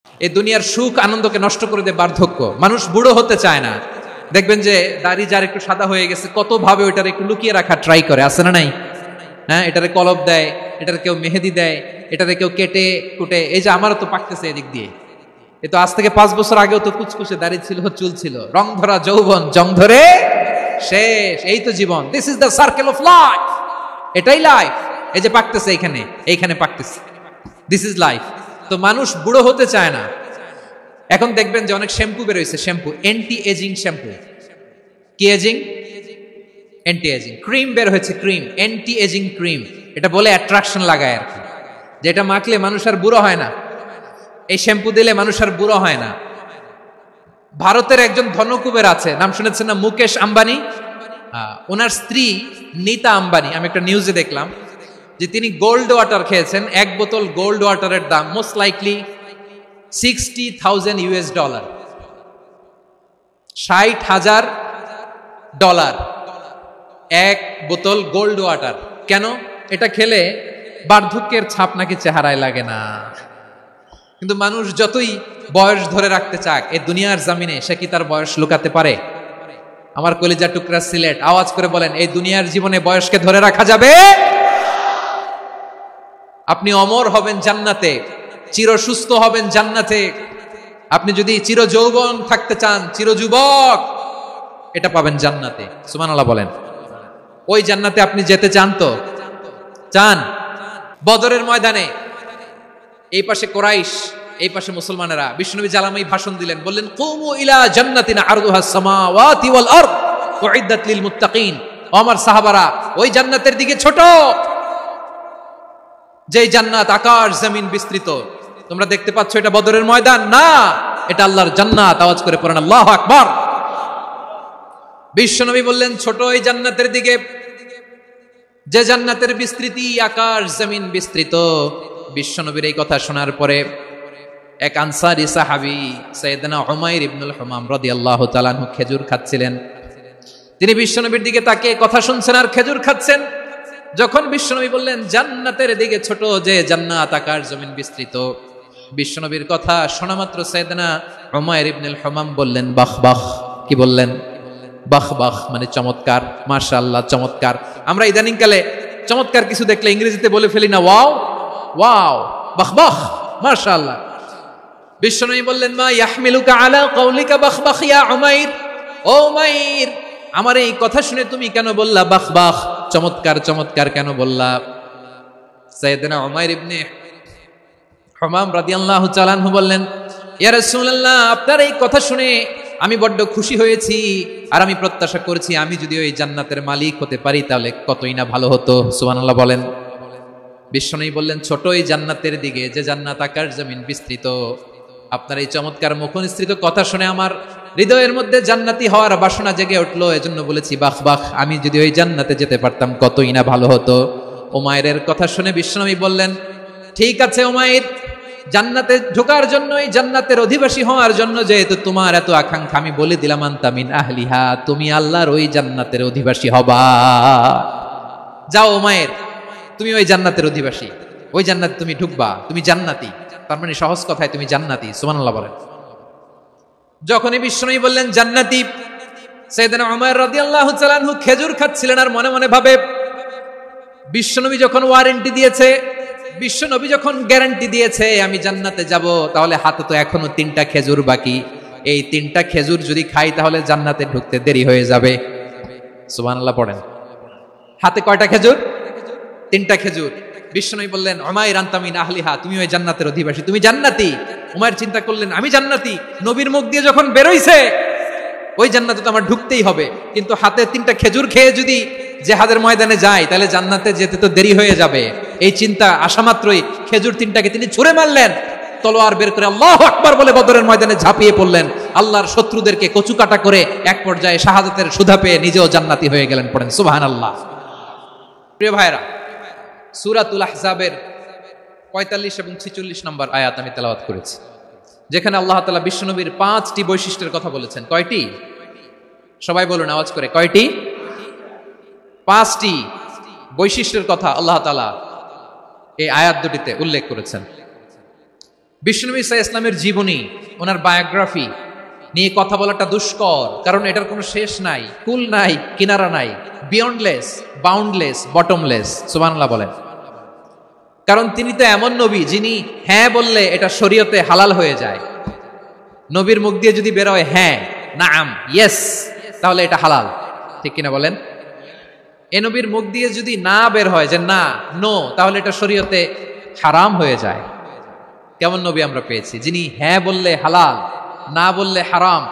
এই দুনিয়ার সুখ আনন্দকে নষ্ট করে দেয় বার্ধক্য। মানুষ বুড়ো হতে চায় না। দেখবেন যে দাড়ি যার একটু সাদা হয়ে গেছে কত ভাবে ওইটার একটু লুকিয়ে রাখা ট্রাই করে, আছে না নাই? হ্যাঁ, এটারে কলপ দেয়, এটার কেউ মেহেদি দেয়, এটারে কেউ কেটে কুটে। এই যে আমারও তো পাকতেছে এদিক দিয়ে, এ তো আজ থেকে 5 বছর আগেও তো কুচকুচে দাড়ি ছিল, চুল ছিল, রং ধরা যৌবন জং ধরে শেষ। এই তো জীবন, this is the circle of life. এটাই লাইফ। এই যে পাকতেছে এইখানে পাকতেছে, দিস ইজ লাইফ। তো মানুষ বুড়ো হতে চায় না। এখন দেখবেন যে অনেক শ্যাম্পু বেরোইছে, শ্যাম্পু অ্যান্টি এজিং শ্যাম্পু। কি এজিং? Anti ageing. ক্রিম বের হয়েছে, ক্রিম অ্যান্টি এজিং ক্রিম। এটা বলে অ্যাট্রাকশন লাগায় আর কি, যেটা মাখলে মানুষ আর বুড়ো হয় না। এই শ্যাম্পু দিলে মানুষ আর বুড়ো হয় না। ভারতের একজন ধনকুবের আছে, নাম শুনেছেন না? মুকেশ আম্বানি। ওনার স্ত্রী নীতা আম্বানি, আমি একটা নিউজে দেখলাম যে তিনি গোল্ড ওয়াটার খেয়েছেন। 1 বোতল গোল্ড ওয়াটারের দাম মোস্ট লাইকলি $60,000 $60,000 1 বোতল গোল্ড ওয়াটার। কেন? এটা খেলে বার্ধক্যের ছাপ নাকি চেহারায় লাগে না। কিন্তু মানুষ যতই বয়স ধরে রাখতে চাক এই দুনিয়ার জামিনে, সে কি তার বয়স লুকাতে পারে? আমার কলিজা টুকরা সিলেট, আওয়াজ করে বলেন, এই দুনিয়ার জীবনে বয়সকে ধরে রাখা যাবে? আপনি অমর হবেন জান্নাতে, চির সুস্থ হবেন জান্নাতে। আপনি যদি চির যৌবন থাকতে চান, চির যুবক, এটা পাবেন জান্নাতে। সুবহানাল্লাহ বলেন। ওই জান্নাতে আপনি যেতে চান তো? চান? বদরের ময়দানে এই পাশে কোরাইশ, এই পাশে মুসলমানেরা। বিশ্বনবী জালামাই ভাষণ দিলেন, বললেন, কুমু ইলা জান্নাতিনা আরদুহাস সামাওয়াতি ওয়াল আরদ উইদ্দাত লিল মুত্তাকিন। ও আমার সাহাবারা, ওই জান্নাতের দিকে ছোট, যে জান্নাত আকাশ জমিন বিস্তৃত। তোমরা দেখতে পাচ্ছ এটা বদরের ময়দান না, এটা আল্লাহর জান্নাত। আওয়াজ করে পড়েন আল্লাহু আকবার। বিশ্বনবী বললেন, ছোট এই জান্নাতের দিকে, যে জান্নাতের বিস্তৃতি আকাশ জমিন বিস্তৃত। বিশ্বনবীর এই কথা শোনার পরে এক আনসারী সাহাবী সাইয়েদনা উমাইর ইবনুল হুমাম রাদিয়াল্লাহু তাআলা আনহু খেজুর খাচ্ছিলেন। তিনি বিশ্বনবীর দিকে তাকিয়ে কথা শুনছেন আর খেজুর খাচ্ছেন। যখন বিশ্বনবী বললেন জান্নাতের দিকে ছোট, যে জান্নাত আকাশ জমিন বিস্তৃত, বিশ্বনবীর কথা শোনা মাত্র সাইয়েদনা উমাইর ইবনুল হুমাম বললেন বাহ বাহ। কি বললেন? বাহ বাহ, মানে চমৎকার, মাশাআল্লাহ, চমৎকার। আমরা ইদানিং কালে চমৎকার কিছু দেখলে ইংরেজিতে বলে ফেলি না, ওয়াও ওয়াও, বাহ বাহ, মাশাআল্লাহ। বিশ্বনবী বললেন, মা ইয়াহমিলুকা আলা কাউলিকা বাহ বাহ ইয়া উমাইর। ও উমাইর, আমার এই কথা শুনে তুমি কেন বললা বাহ বাহ, চমৎকার চমৎকার কেন বললা? সাইয়েদনা উমাইর ইবনে হুমাম রাদিয়াল্লাহু তাআলা আনহু বললেন, ইয়া রাসূলুল্লাহ, আপনার এই কথা শুনে আমি বড্ড খুশি হয়েছি, আর আমি প্রত্যাশা করছি আমি যদি ওই জান্নাতের মালিক হতে পারি তাহলে কতই না ভালো হতো। সুবহানাল্লাহ বলেন। বিশ্বনবী বললেন, ছোট এই জান্নাতের দিকে, যে জান্নাত আকাশ জমিন বিস্তৃত। আপনার এই চমৎকার মুখনিসৃত কথা শুনে আমার হৃদয়ের মধ্যে জান্নাতি হওয়ার বাসনা জেগে উঠলো, এজন্য বলেছি বাহ বাহ, আমি যদি ওই জান্নাতে যেতে পারতাম কতই না ভালো হতো। উমাইরের কথা শুনে বিশ্বনবী বললেন, ঠিক আছে উমাইর, জান্নাতে ঢোকার জন্য, এই জান্নাতের অধিবাসী হওয়ার জন্য যেহেতু তোমার এত আকাঙ্ক্ষা, আমি বলে দিলাম আনতা মিন আহলিহা, তুমি আল্লাহর ওই জান্নাতের অধিবাসী হবা। যাও উমাইর, তুমি ওই জান্নাতের অধিবাসী, ওই জান্নাতে তুমি ঢুকবা, তুমি জান্নাতি। তার মানে সহজ কথায় তুমি জান্নাতি। সুবহানাল্লাহ বলেন। যখনই বিশ্বনবী বললেন জান্নাতি, সাইয়েদনা উমাইর রাদিয়াল্লাহু তাআলা আনহু খেজুর খাচ্ছিলেন আর মনে মনে ভাবে, বিশ্বনবী যখন ওয়ারেন্টি দিয়েছে, বিশ্বনবী যখন গ্যারান্টি দিয়েছে আমি জান্নাতে যাব, তাহলে হাতে তো এখনো 3টা খেজুর বাকি। এই 3টা খেজুর যদি খাই তাহলে জান্নাতে ঢুকতে দেরি হয়ে যাবে। সুবহানাল্লাহ পড়েন। হাতে কয়টা খেজুর? 3টা খেজুর। বিশ্বনবী বললেন, উমাইর আনতা মিন আহলিহা, তুমি ওই জান্নাতের অধিবাসী, তুমি জান্নাতি। উমাইর চিন্তা করলেন, আমি জান্নাতি, নবীর মুখ দিয়ে যখন বেরোইছে ওই জান্নাতে তো আমার ঢুকতেই হবে, কিন্তু হাতে 3টা খেজুর খেয়ে যদি জিহাদের ময়দানে যায় তাহলে জান্নাতে যেতে তো দেরি হয়ে যাবে। এই চিন্তা আসা মাত্রই খেজুর 3টাকে তিনি ছুঁড়ে মারলেন, তলোয়ার বের করে আল্লাহু আকবার বলে বদরের ময়দানে ঝাঁপিয়ে পড়লেন। আল্লাহর শত্রুদেরকে কচুকাটা করে এক পর্যায়ে শাহাদাতের সুধা পেয়ে নিজেও জান্নাতি হয়ে গেলেন। পড়েন সুবহানাল্লাহ। প্রিয় ভাইরা, সূরাতুল আহজাবের 45 এবং 46 নম্বর আয়াত আমি তেলাওয়াত করেছি, যেখানে আল্লাহ তাআলা বিশ্বনবীর 5টি বৈশিষ্ট্যের কথা বলেছেন। কয়টি? সবাই বলুন আওয়াজ করে, কয়টি? 5টি বৈশিষ্ট্যের কথা আল্লাহ তাআলা এই আয়াত দুটিতে উল্লেখ করেছেন। বিশ্বনবী সাল্লাল্লাহু আলাইহি ইসলামের জীবনী, ওনার বায়োগ্রাফি নিয়ে কথা বলাটা দুষ্কর, কারণ এটার কোনো শেষ নাই, কুল নাই, কিনারা নাই, বিয়ন্ডলেস, বাউন্ডলেস, বটমলেস। সুবহানাল্লাহ বলেন। কারণ তিনি তো এমন নবী যিনি হ্যাঁ বললে এটা শরীয়তে হালাল হয়ে যায়। নবীর মুখ দিয়ে যদি বের হয় হ্যাঁ, নাম, ইয়েস, তাহলে এটা হালাল, ঠিক কিনা বলেন? এ নবীর মুখ দিয়ে যদি না বের হয় যে না, নো, তাহলে এটা শরীয়তে হারাম হয়ে যায়। কেমন নবী আমরা পেয়েছি, যিনি হ্যাঁ বললে হালাল, না বললে হারাম,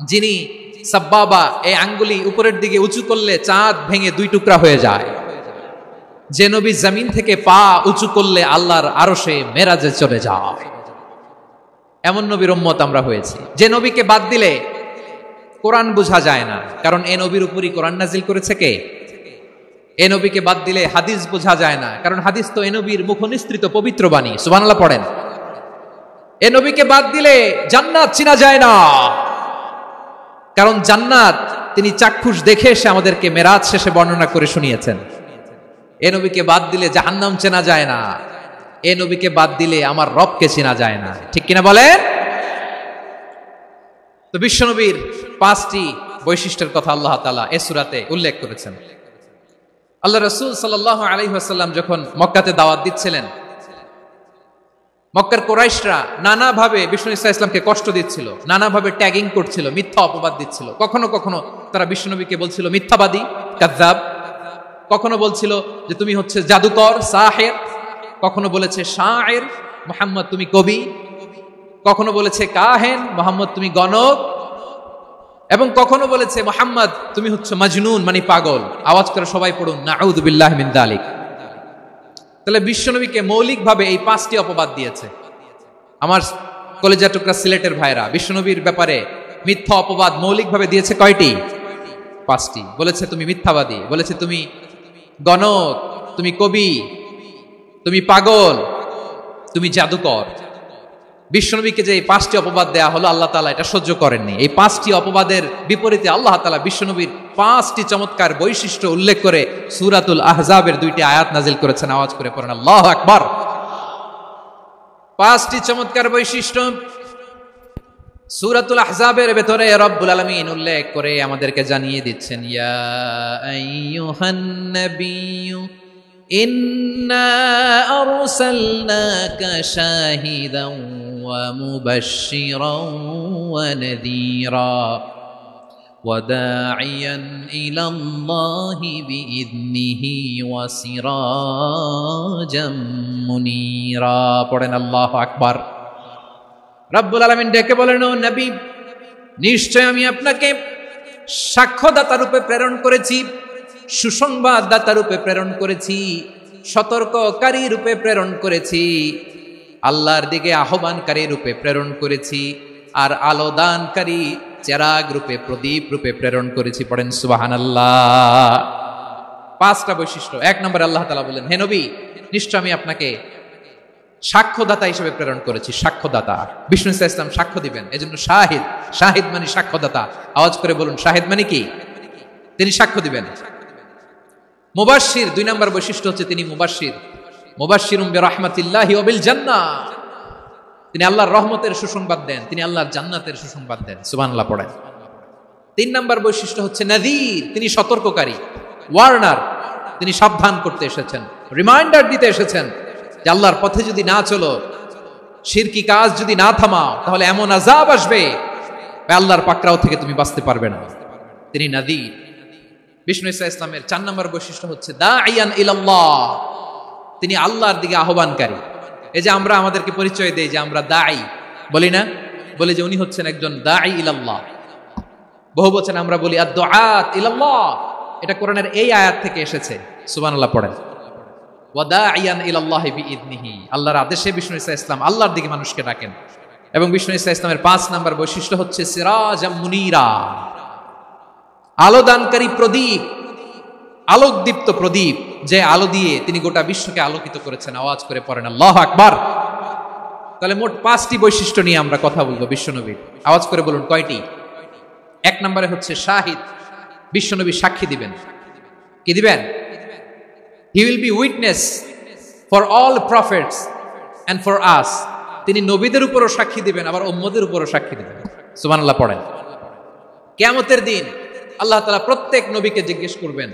যিনি সাব্বাবা, এই আঙ্গুলি উপরের দিকে উঁচু করলে চাঁদ ভেঙে 2 টুকরা হয়ে যায়, যে নবী জমিন থেকে পা উঁচু করলে আল্লাহর আরশে মেরাজে চলে যায়, এমন নবীর উম্মত আমরা হয়েছি। যে নবীকে বাদ দিলে কোরআন বোঝা যায় না, কারণ এ নবীর উপরই কোরআন নাজিল করেছে কে? এ নবীকে বাদ দিলে হাদিস বোঝা যায় না, কারণ হাদিস তো এ নবীর মুখনিসৃত পবিত্র বাণী। সুবহানাল্লাহ পড়েন। এ নবীকে বাদ দিলে জান্নাত চিনা যায় না, কারণ জান্নাত তিনি চাক্ষুষ দেখে এসে আমাদেরকে মেরাজ শেষে বর্ণনা করে শুনিয়েছেন। এ নবীকে বাদ দিলে জাহান্নাম চেনা যায় না, এ নবীকে বাদ দিলে আমার রবকে চেনা যায় না, ঠিক কিনা বলেন? তো বিশ্বনবীর 5টি বৈশিষ্ট্যের কথা আল্লাহ তাআলা এই সূরাতে উল্লেখ করেছেন। আল্লাহ রাসূল সাল্লাল্লাহু আলাইহি ওয়াসাল্লাম যখন মক্কাতে দাওয়াত দিচ্ছিলেন, মক্কার কুরাইশরা নানাভাবে বিষ্ণু ইসা ইসলামকে কষ্ট দিচ্ছিল, নানাভাবে ট্যাগিং করছিল, মিথ্যা অপবাদ দিচ্ছিল। কখনো কখনো তারা বিশ্বনবীকে বলছিল মিথ্যাবাদী, কাযযাব। কখনো বলছিল যে তুমি হচ্ছে জাদুকর, সাহির। কখনো বলেছে শায়ের, মুহাম্মদ তুমি কবি। কখনো বলেছে কাহেন, মুহাম্মদ তুমি গণক। এবং কখনো বলেছে মুহাম্মদ তুমি হচ্ছে মাজনুন, মানে পাগল। আওয়াজ করে সবাই পড়ুন নাউযু বিল্লাহি মিন যালিক। তাহলে বিশ্বনবীকে মৌলিকভাবে এই 5টি অপবাদ দিয়েছে। আমার কলেজা টুকরা সিলেটের ভাইরা, বিশ্বনবীর ব্যাপারে মিথ্যা অপবাদ মৌলিকভাবে দিয়েছে কয়টি? 5টি। বলেছে তুমি মিথ্যাবাদী, বলেছে তুমি গণক, তুমি কবি, তুমি পাগল, তুমি জাদুকর। বিশ্বনবীকে যে এই 5টি অপবাদ দেয়া হলো, আল্লাহ তাআলা এটা সহ্য করেননি। এই 5টি অপবাদের বিপরীতে আল্লাহ তাআলা বিশ্বনবীর 5টি চমৎকার বৈশিষ্ট্য উল্লেখ করে সূরাতুল আহজাবের 2টি আয়াত নাজিল করেছেন। আওয়াজ করে পড়েন আল্লাহু আকবার। 5টি চমৎকার বৈশিষ্ট্য সূরাতুল আহজাবের ভেতরে রব্বুল আলামিন উল্লেখ করে আমাদেরকে জানিয়ে দিচ্ছেন, ইয়া আইয়ুহান নাবিয়্যু ইন্না আরসালনাকা শাহিদান ওয়া মুবাশশিরান ওয়া নাযীরা ওয়া দাঈয়ান ইলাল্লাহি বিইذনিহি ওয়া সিরাজাম মুনীরা। পড়েন আল্লাহু আকবার। রব্বুল আলামিন ডেকে বলেন, ও নবী, নিশ্চয় আমি আপনাকে সাক্ষ্যদাতা রূপে প্রেরণ করেছি, সুসংবাদদাতা রূপে প্রেরণ করেছি, সতর্ককারী রূপে প্রেরণ করেছি, আল্লাহর দিকে আহ্বানকারী রূপে প্রেরণ করেছি, আর আলোদানকারী চেরাগ রূপে, প্রদীপ রূপে প্রেরণ করেছি। পড়েন সুবহানাল্লাহ। 5টা বৈশিষ্ট্য। 1 নম্বরে আল্লাহ তাআলা বলেন, হে নবী, নিশ্চয় আমি আপনাকে সাক্ষ্যদাতা হিসেবে প্রেরণ করেছি। সাক্ষ্যদাতা, বিষ্ণু ইসলাম সাক্ষ্য দিবেন, এজন্য শাহিদ। শাহিদ মানে সাক্ষ্যদাতা। আওয়াজ করে বলুন, শাহিদ মানে কি? তিনি সাক্ষ্য দিবেন। মুবাশশির, 2 নম্বর বৈশিষ্ট্য হচ্ছে তিনি মুবাশশির। মুবাশশিরুম বিরাহমাতিল্লাহি ওয়া বিল জান্নাহ। তিনি আল্লাহর রহমতের সুসংবাদ দেন, তিনি আল্লাহর জান্নাতের সুসংবাদ দেন। সুবহানাল্লাহ পড়েন। 3 নম্বর বৈশিষ্ট্য হচ্ছে নাযীর, তিনি সতর্ককারী, ওয়ার্নার। তিনি সাবধান করতে এসেছেন, রিমাইন্ডার দিতে এসেছেন যে আল্লাহর পথে যদি না চলো, শিরকি কাজ যদি না থামাও, তাহলে এমন আযাব আসবে আল্লাহর পাকড়াও থেকে তুমি বাঁচতে পারবে না। তিনি নাযীর। বিষ্ণু ইসা ইসলামের 4 নম্বর বৈশিষ্ট্য হচ্ছে দাঈয়ান ইলাল্লাহ, তিনি আল্লাহর দিকে আহ্বানকারী। এই যে আমরা আমাদেরকে পরিচয় দেই যে আমরা দাঈ, বলি না? বলি যে উনি হচ্ছেন একজন দাঈ ইলাল্লাহ। বহু বচন আমরা বলি আদ-দুআত ইলাল্লাহ। এটা কোরআনের এই আয়াত থেকে এসেছে। সুবহানাল্লাহ পড়েন। ওয়া দাঈয়ান ইলাল্লাহি বিইذনিহি, আল্লাহর আদেশে বিষ্ণু ইসা ইসলাম আল্লাহর দিকে মানুষকে ডাকেন। এবং বিষ্ণু ইসা ইসলামের 5 নম্বর বৈশিষ্ট্য হচ্ছে সিরাজাম মুনীরা, আলোদানকারী প্রদীপ, আলোকদীপ্ত প্রদীপ, যে আলো দিয়ে তিনি গোটা বিশ্বকে আলোকিত করেছেন। আওয়াজ করে পড়েন আল্লাহু আকবার। তাহলে মোট 5টি বৈশিষ্ট্য নিয়ে আমরা কথা বলবো বিশ্বনবীর। আওয়াজ করে বলুন কয়টি? 1 নম্বরে হচ্ছে শাহিদ, বিশ্বনবী সাক্ষী দিবেন। কি দিবেন? He will be witness for all prophets and for us. তিনি নবীদের উপরও সাক্ষী দিবেন, আবার উম্মতের উপরও সাক্ষী দিবেন। সুবহানাল্লাহ পড়েন। কিয়ামতের দিন আল্লাহ তাআলা প্রত্যেক নবীকে জিজ্ঞেস করবেন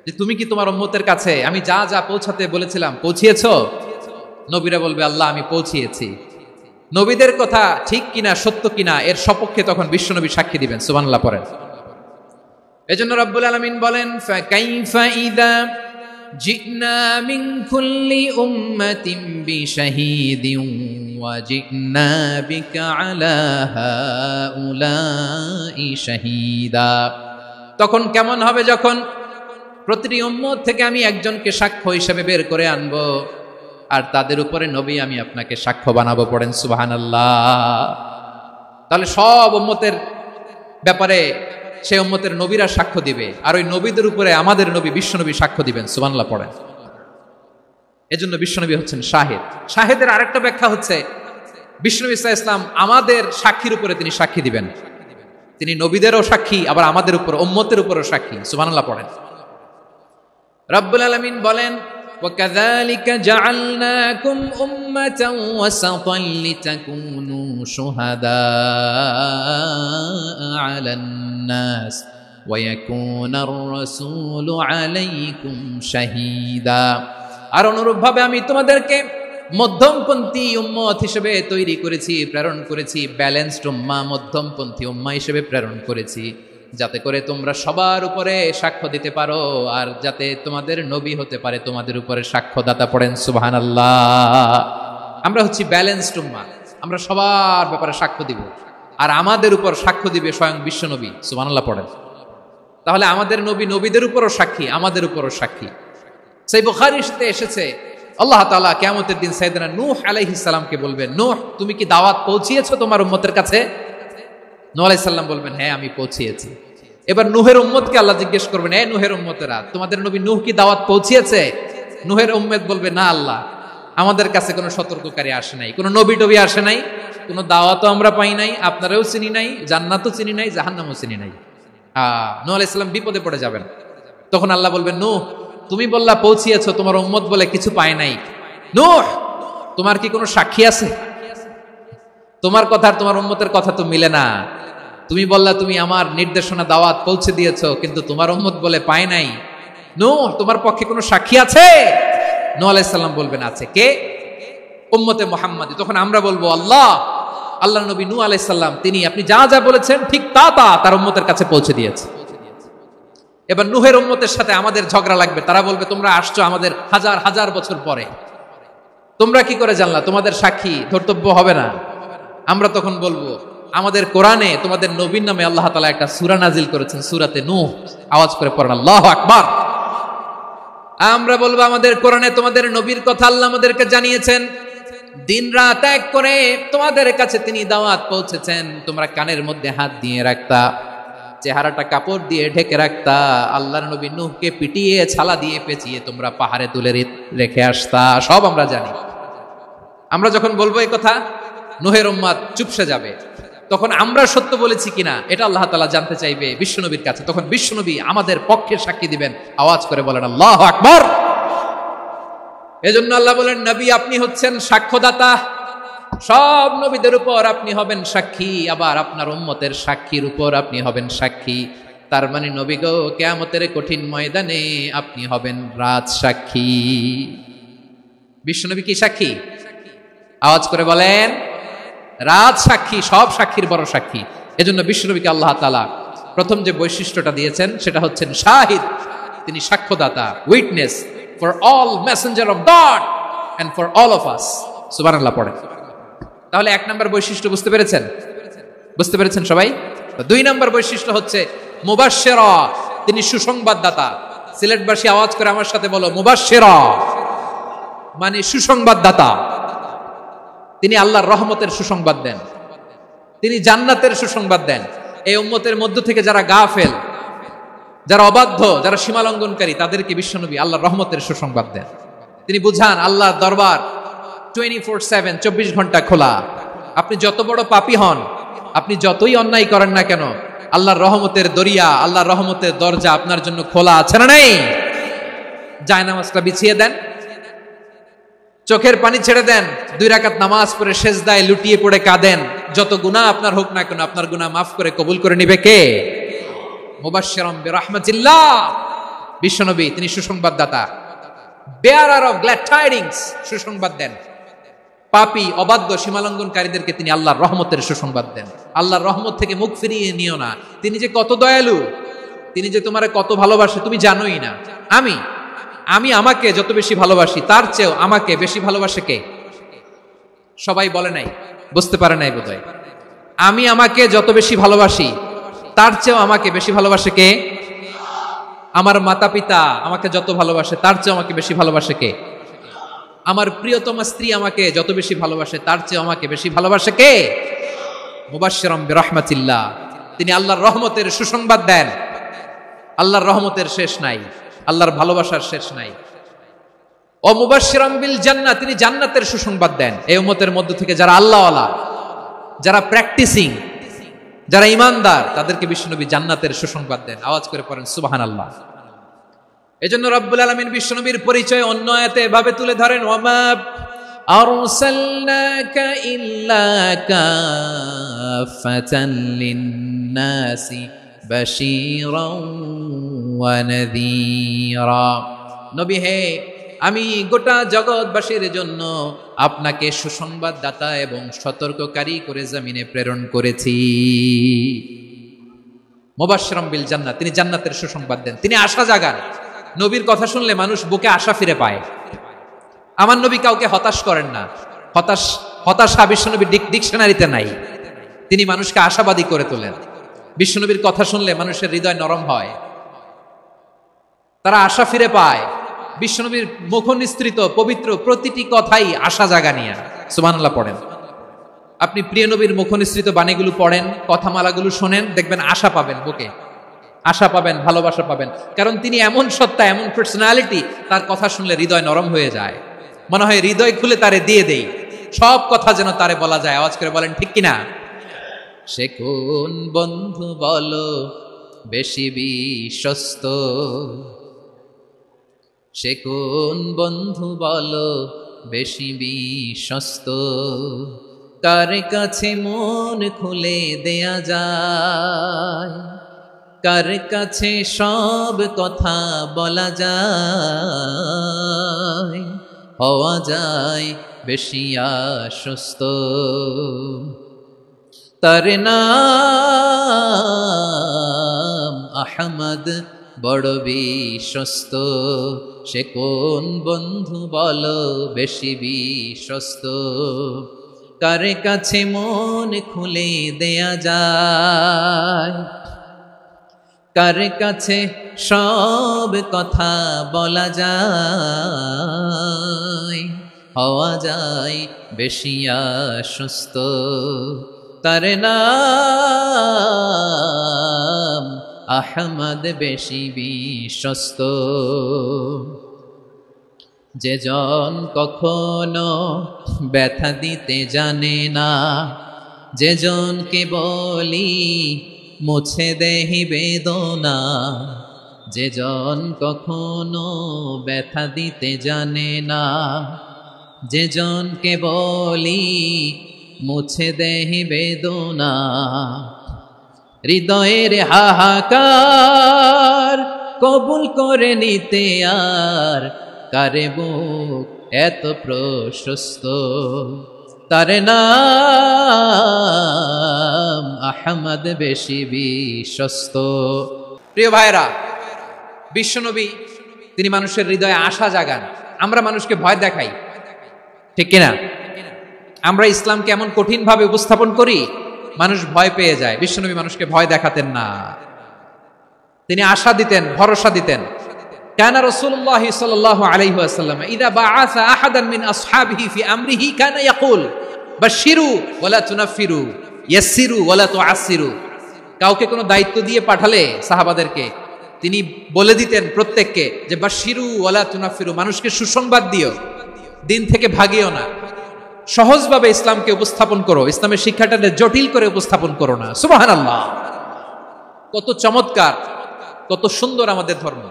যে তুমি কি তোমার উম্মতের কাছে আমি যা যা পৌঁছাতে বলেছিলাম পৌঁছিয়েছো? নবীরা বলবে আল্লাহ আমি পৌঁছিয়েছি। নবীদের কথা ঠিক কিনা সত্য কিনা এর সপক্ষে তখন বিশ্বনবী সাক্ষী দিবেন। সুবহানাল্লাহ পড়েন। এজন্য রব্বুল আলামিন বলেন ফাকাইফা ইযা জিনা মিন কুল্লি উম্মাতিন বিশাহীদিন ওয়া জিনা বিকা আলা হাউলাই শাহীদা। তখন কেমন হবে যখন প্রতিটি উম্মত থেকে আমি একজনকে সাক্ষ্য হিসেবে বের করে আনবো, আর তাদের উপরে নবী আমি আপনাকে সাক্ষ্য বানাবো। পড়েন সুবহানাল্লাহ। তাহলে সব উম্মতের ব্যাপারে সে উম্মতের নবীরা সাক্ষ্য দিবে, আর ওই নবীদের উপরে আমাদের নবী বিশ্বনবী সাক্ষ্য দিবেন। সুবহানাল্লাহ পড়েন। এজন্য বিশ্বনবী হচ্ছেন শাহিদ। শাহিদের আরেকটা ব্যাখ্যা হচ্ছে বিশ্বনবী সাল্লাল্লাহু আলাইহি ওয়াসাল্লাম আমাদের সাক্ষীর উপরে তিনি সাক্ষী দিবেন। তিনি নবীদেরও সাক্ষী, আবার আমাদের উপর উম্মতের উপরও সাক্ষী। সুবহানাল্লাহ পড়েন। রব্বুল আলামিন বলেন وَكَذَلِكَ جَعَلْنَاكُمْ أُمَّةً وَسَطًا لِتَكُونُوا شُهَدَاءَ عَلَى النَّاسِ وَيَكُونَ الرَّسُولُ عَلَيْكُمْ شَهِيدًا। আর অনুরূপভাবে আমি তোমাদেরকে মধ্যমপন্থী উম্মত হিসেবে তৈরি করেছি, প্রেরণ করেছি। ব্যালেন্সড উম্মাহ, মধ্যমপন্থী উম্মাহ হিসেবে প্রেরণ করেছি, যাতে করে তোমরা সবার উপরে সাক্ষ্য দিতে পারো, আর যাতে তোমাদের নবী হতে পারে তোমাদের উপরে সাক্ষ্যদাতা। পড়েন সুবহানাল্লাহ। আমরা হচ্ছি ব্যালেন্সড উম্মাহ, আমরা সবার ব্যাপারে সাক্ষ্য দিব, আর আমাদের উপর সাক্ষ্য দিবে স্বয়ং বিশ্বনবী। সুবহানাল্লাহ পড়েন। তাহলে আমাদের নবী নবীদের উপরও সাক্ষী, আমাদের উপরও সাক্ষী। সেই বুখারীতে এসেছে আল্লাহ তাআলা কিয়ামতের দিন সাইয়েদনা নূহ আলাইহিস সালামকে বলবেন, নূহ তুমি কি দাওয়াত পৌঁছিয়েছো তোমার উম্মতের কাছে? নূহ আলাইহিস সালাম বলবেন হ্যাঁ আমি পৌঁছিয়েছি। এবার নূহের উম্মতকে আল্লাহ জিজ্ঞেস করবেন, এ নূহের উম্মতেরা তোমাদের নবী নূহ কি দাওয়াত পৌঁছিয়েছে? নূহের উম্মত বলবে না আল্লাহ, আমাদের কাছে কোনো সতর্ককারী আসে নাই, কোনো নবী টবি আসে নাই, কোনো দাওয়াতও আমরা পাই নাই, আপনারাও চিনি নাই, জান্নাতও চিনি নাই, জাহান্নামও চিনি নাই। নূহ আলাইহিস সালাম বিপদে পড়ে যাবেন। তখন আল্লাহ বলবেন নূহ তুমি বললা পৌঁছিয়েছো, তোমার উম্মত বলে কিছু পায় নাই। নূহ তোমার কি কোনো সাক্ষী আছে? তোমার কথা আর তোমার উম্মতের কথা তো মিলে না। তুমি বললা তুমি আমার নির্দেশনা দাওয়াত পৌঁছে দিয়েছো, কিন্তু তোমার উম্মত বলে পায় নাই। নূহ তোমার পক্ষে কোনো সাক্ষী আছে? নূহ আলাইহিস সালাম বলবেন আছে। কে? উম্মতে মুহাম্মাদী। তখন আমরা বলবো আল্লাহ নবী নূহ আলাইহিস সালাম তিনি আপনি যা যা বলেছেন ঠিক তা তার উম্মতের কাছে পৌঁছে দিয়েছে। এবার নূহের উম্মতের সাথে আমাদের ঝগড়া লাগবে। তারা বলবে তোমরা আসছো আমাদের হাজার হাজার বছর পরে, তোমরা কি করে জানলা? তোমাদের সাক্ষী ধর্তব্য হবে না। আমরা তখন বলবো আমাদের কোরআনে তোমাদের নবীর নামে আল্লাহ তাআলা একটা সূরা নাজিল করেছেন, সূরাতে নূহ। আওয়াজ করে পড়েন আল্লাহু আকবার। আমরা বলবো আমাদের কোরআনে তোমাদের নবীর কথা আল্লাহ আমাদেরকে জানিয়েছেন, দিন রাত এক করে তোমাদের কাছে তিনি দাওয়াত পৌঁছেছেন। তোমরা কানের মধ্যে হাত দিয়ে রাখতা, চেহারাটা কাপড় দিয়ে ঢেকে রাখতা, আল্লাহর নবী নূহকে পিটিয়ে ছালা দিয়ে পেঁচিয়ে তোমরা পাহাড়ে তুলে রেখে আসতা। সব আমরা জানি। আমরা যখন বলবো এই কথা নূহের উম্মত চুপসে যাবে। তখন আমরা সত্য বলেছি কিনা এটা আল্লাহ তাআলা জানতে চাইবে বিশ্বনবীর কাছে। তখন বিশ্বনবী আমাদের পক্ষে সাক্ষী দিবেন। আওয়াজ করে বলেন আল্লাহু আকবার। এজন্য আল্লাহ বলেন নবী আপনি হচ্ছেন সাক্ষ্যদাতা, সব নবীদের উপর আপনি হবেন সাক্ষী, আবার আপনার উম্মতের সাক্ষীর উপর আপনি হবেন সাক্ষী। তার মানে নবী গো কিয়ামতের কঠিন ময়দানে আপনি হবেন রাজ সাক্ষী। বিশ্বনবী কি সাক্ষী? আওয়াজ করে বলেন রাজ সাক্ষী, সব সাক্ষীর বড় সাক্ষী। এজন্য বিশ্বনবীকে আল্লাহ তাআলা প্রথম যে বৈশিষ্ট্যটা দিয়েছেন সেটা হচ্ছেন শাহিদ। তিনি সাক্ষ্যদাতা, witness for all messenger of God and for all of us. সুবহানাল্লাহ পড়েন। তাহলে এক নম্বর বৈশিষ্ট্য বুঝতে পেরেছেন? বুঝতে পেরেছেন সবাই? দুই নম্বর বৈশিষ্ট্য হচ্ছে মুবাশশিরা, তিনি সুসংবাদদাতা। সিলেটবাসী আওয়াজ করে আমার সাথে বলো মুবাশশিরা, মানে সুসংবাদদাতা। তিনি আল্লাহর রহমতের সুসংবাদ দেন, তিনি জান্নাতের সুসংবাদ দেন। এই উম্মতের মধ্য থেকে যারা গাফেল, যারা অবাধ্য, যারা সীমালঙ্ঘনকারী, তাদেরকে বিশ্বনবী আল্লাহর রহমতের সুসংবাদ দেন। তিনি বুঝান আল্লাহর দরবার 24/7 24 ঘন্টা খোলা। আপনি যত বড় পাপী হন, আপনি যতই অন্যায় করেন না কেন, আল্লাহর রহমতের দরিয়া, আল্লাহর রহমতের দরজা আপনার জন্য খোলা আছে না নাই? জায়নামাজটা বিছিয়ে দেন, চোখের পানি ছেড়ে দেন, 2 রাকাত নামাজ পড়ে সেজদায় লুটিয়ে পড়ে কাঁদেন, যত গুনাহ আপনার হোক না কেন আপনার গুনাহ মাফ করে কবুল করে নিবে কে? মুবাশশিরাম বিরহমাতিল্লাহ, বিশ্বনবী তিনি সুসংবাদদাতা, বেয়ারার অফ গ্ল্যাড টাইডিংস, সুসংবাদ দেন। পাপী অবাধ্য সীমালঙ্ঘনকারীদেরকে তিনি আল্লাহর রহমতের সুসংবাদ দেন। আল্লাহর রহমত থেকে মুখ ফিরিয়ে নিও না। তিনি যে কত দয়ালু, তিনি যে তোমারে কত ভালোবাসে তুমি জানোই না। আমি আমাকে যত বেশি ভালোবাসি তার চেয়েও আমাকে বেশি ভালোবাসে কে? সবাই বলে নাই, বুঝতে পারে নাই বোধহয়। আমি আমাকে যত বেশি ভালোবাসি তার চেয়েও আমাকে বেশি ভালোবাসে কে? আমার মাতা পিতা আমাকে যত ভালোবাসে তার চেয়েও আমাকে বেশি ভালোবাসে কে? আমার প্রিয়তমা স্ত্রী আমাকে যত বেশি ভালোবাসে তার চেয়ে আমাকে বেশি ভালোবাসে কে? মুবাশশিরাম বিরহমাতিল্লাহ, তিনি আল্লাহর রহমতের সুসংবাদ দেন। আল্লাহর রহমতের শেষ নাই, আল্লাহর ভালোবাসার শেষ নাই। ও মুবাশশিরাম বিল জান্নাহ, তিনি জান্নাতের সুসংবাদ দেন। এই উম্মতের মধ্য থেকে যারা আল্লাহওয়ালা, যারা প্র্যাকটিসিং, যারা ঈমানদার, তাদেরকে বিশ্বনবী জান্নাতের সুসংবাদ দেন। আওয়াজ করে পড়েন সুবহানাল্লাহ। এজন্য রব্বুল আলামিন বিশ্বনবীর পরিচয় অন্য আয়াতে এভাবে তুলে ধরেন, ওয়ামা আরসালনাকা ইল্লা কাফাতান লিন-নাসি বাশীরাও ওয়া নাযীরা। নবী হে, আমি গোটা জগৎবাসীর জন্য আপনাকে সুসংবাদদাতা এবং সতর্ককারী করে জমিনে প্রেরণ করেছি। মুবাশশিরাম বিল জান্নাহ, তিনি জান্নাতের সুসংবাদ দেন, তিনি আশা জাগান। নবীর কথা শুনলে মানুষ বুকে আশা ফিরে পায়। আমার নবী কাউকে হতাশ করেন না। হতাশা বিশ্বনবীর ডিকশনারিতে নাই। তিনি মানুষকে আশাবাদী করে তোলেন। বিশ্বনবীর কথা শুনলে মানুষের হৃদয় নরম হয়, তারা আশা ফিরে পায়। বিশ্বনবীর মুখ নিঃসৃত পবিত্র প্রতিটি কথাই আশা জাগানিয়া। সুবহানাল্লাহ পড়েন। আপনি প্রিয় নবীর মুখ নিঃসৃত বাণীগুলো পড়েন, কথামালাগুলো শোনেন, দেখবেন আশা পাবেন, বুকে আশা পাবেন, ভালোবাসা পাবেন। কারণ তিনি এমন সত্তা, এমন পার্সোনালিটি, তার কথা শুনলে হৃদয় নরম হয়ে যায়। মনে হয় হৃদয় খুলে তারে দিয়ে দেই, সব কথা যেন তারে বলা যায়। আওয়াজ করে বলেন ঠিক কিনা? সে কোন বন্ধু বলো বেশি বিশ্বস্ত, সে কোন বন্ধু বলো বেশি বিশ্বস্ত, কার কাছে মন খুলে দেয়া যায়, কার কাছে সব কথা বলা যায়, হওয়া যায় বেশি আশ্বস্ত। তার নাম আহমদ, বড় বিশ্বস্ত। সে কোন বন্ধু বলো বেশি বিশ্বস্ত, কার কাছে মন খুলে দেয়া যায়, কার কাছে সব কথা বলা যায়, হওয়া যায় বেশি আশ্বস্ত। তার নাম আহমদ, বেশি বিশ্বস্ত। যে জন কখনো ব্যথা দিতে জানে না, যে জনকে বলি মুছে দেহি বেদনা, যে জন কখনো ব্যথা দিতে জানে না, যে জনকে বলি মুছে দেহি বেদনা, হৃদয়ের হাহাকার কবুল করে নিতে আর কারে বুক এত প্রশস্ত। তার নাম আহমদ, বেশি বিশ্বস্ত। প্রিয় ভাইরা, বিশ্বনবী তিনি মানুষের হৃদয়ে আশা জাগান। আমরা মানুষকে ভয় দেখাই, ঠিক কিনা? আমরা ইসলামকে এমন কঠিন ভাবে উপস্থাপন করি, মানুষ ভয় পেয়ে যায়। বিশ্বনবী মানুষকে ভয় দেখাতেন না, তিনি আশা দিতেন, ভরসা দিতেন। কানা রাসূলুল্লাহ সাল্লাল্লাহু আলাইহি ওয়াসাল্লাম ইযা বাআসা আহাদান মিন আসহাবিহি ফি আমরিহি কানা ইয়াকুল বাশশিরু ওয়ালা তুনাফিরু, ইয়াসসিরু ওয়ালা তুআসসিরু। কাউকে কোনো দায়িত্ব দিয়ে পাঠালে সাহাবাদেরকে তিনি বলে দিতেন প্রত্যেককে যে বাশশিরু ওয়ালা তুনাফিরু, মানুষকে সুসংবাদ দিও, দিন থেকে ভাগিও না, সহজভাবে ইসলামকে উপস্থাপন করো, ইসলামের শিক্ষাটাকে জটিল করে উপস্থাপন করো না। সুবহানাল্লাহ, কত চমৎকার, কত সুন্দর আমাদের ধর্ম।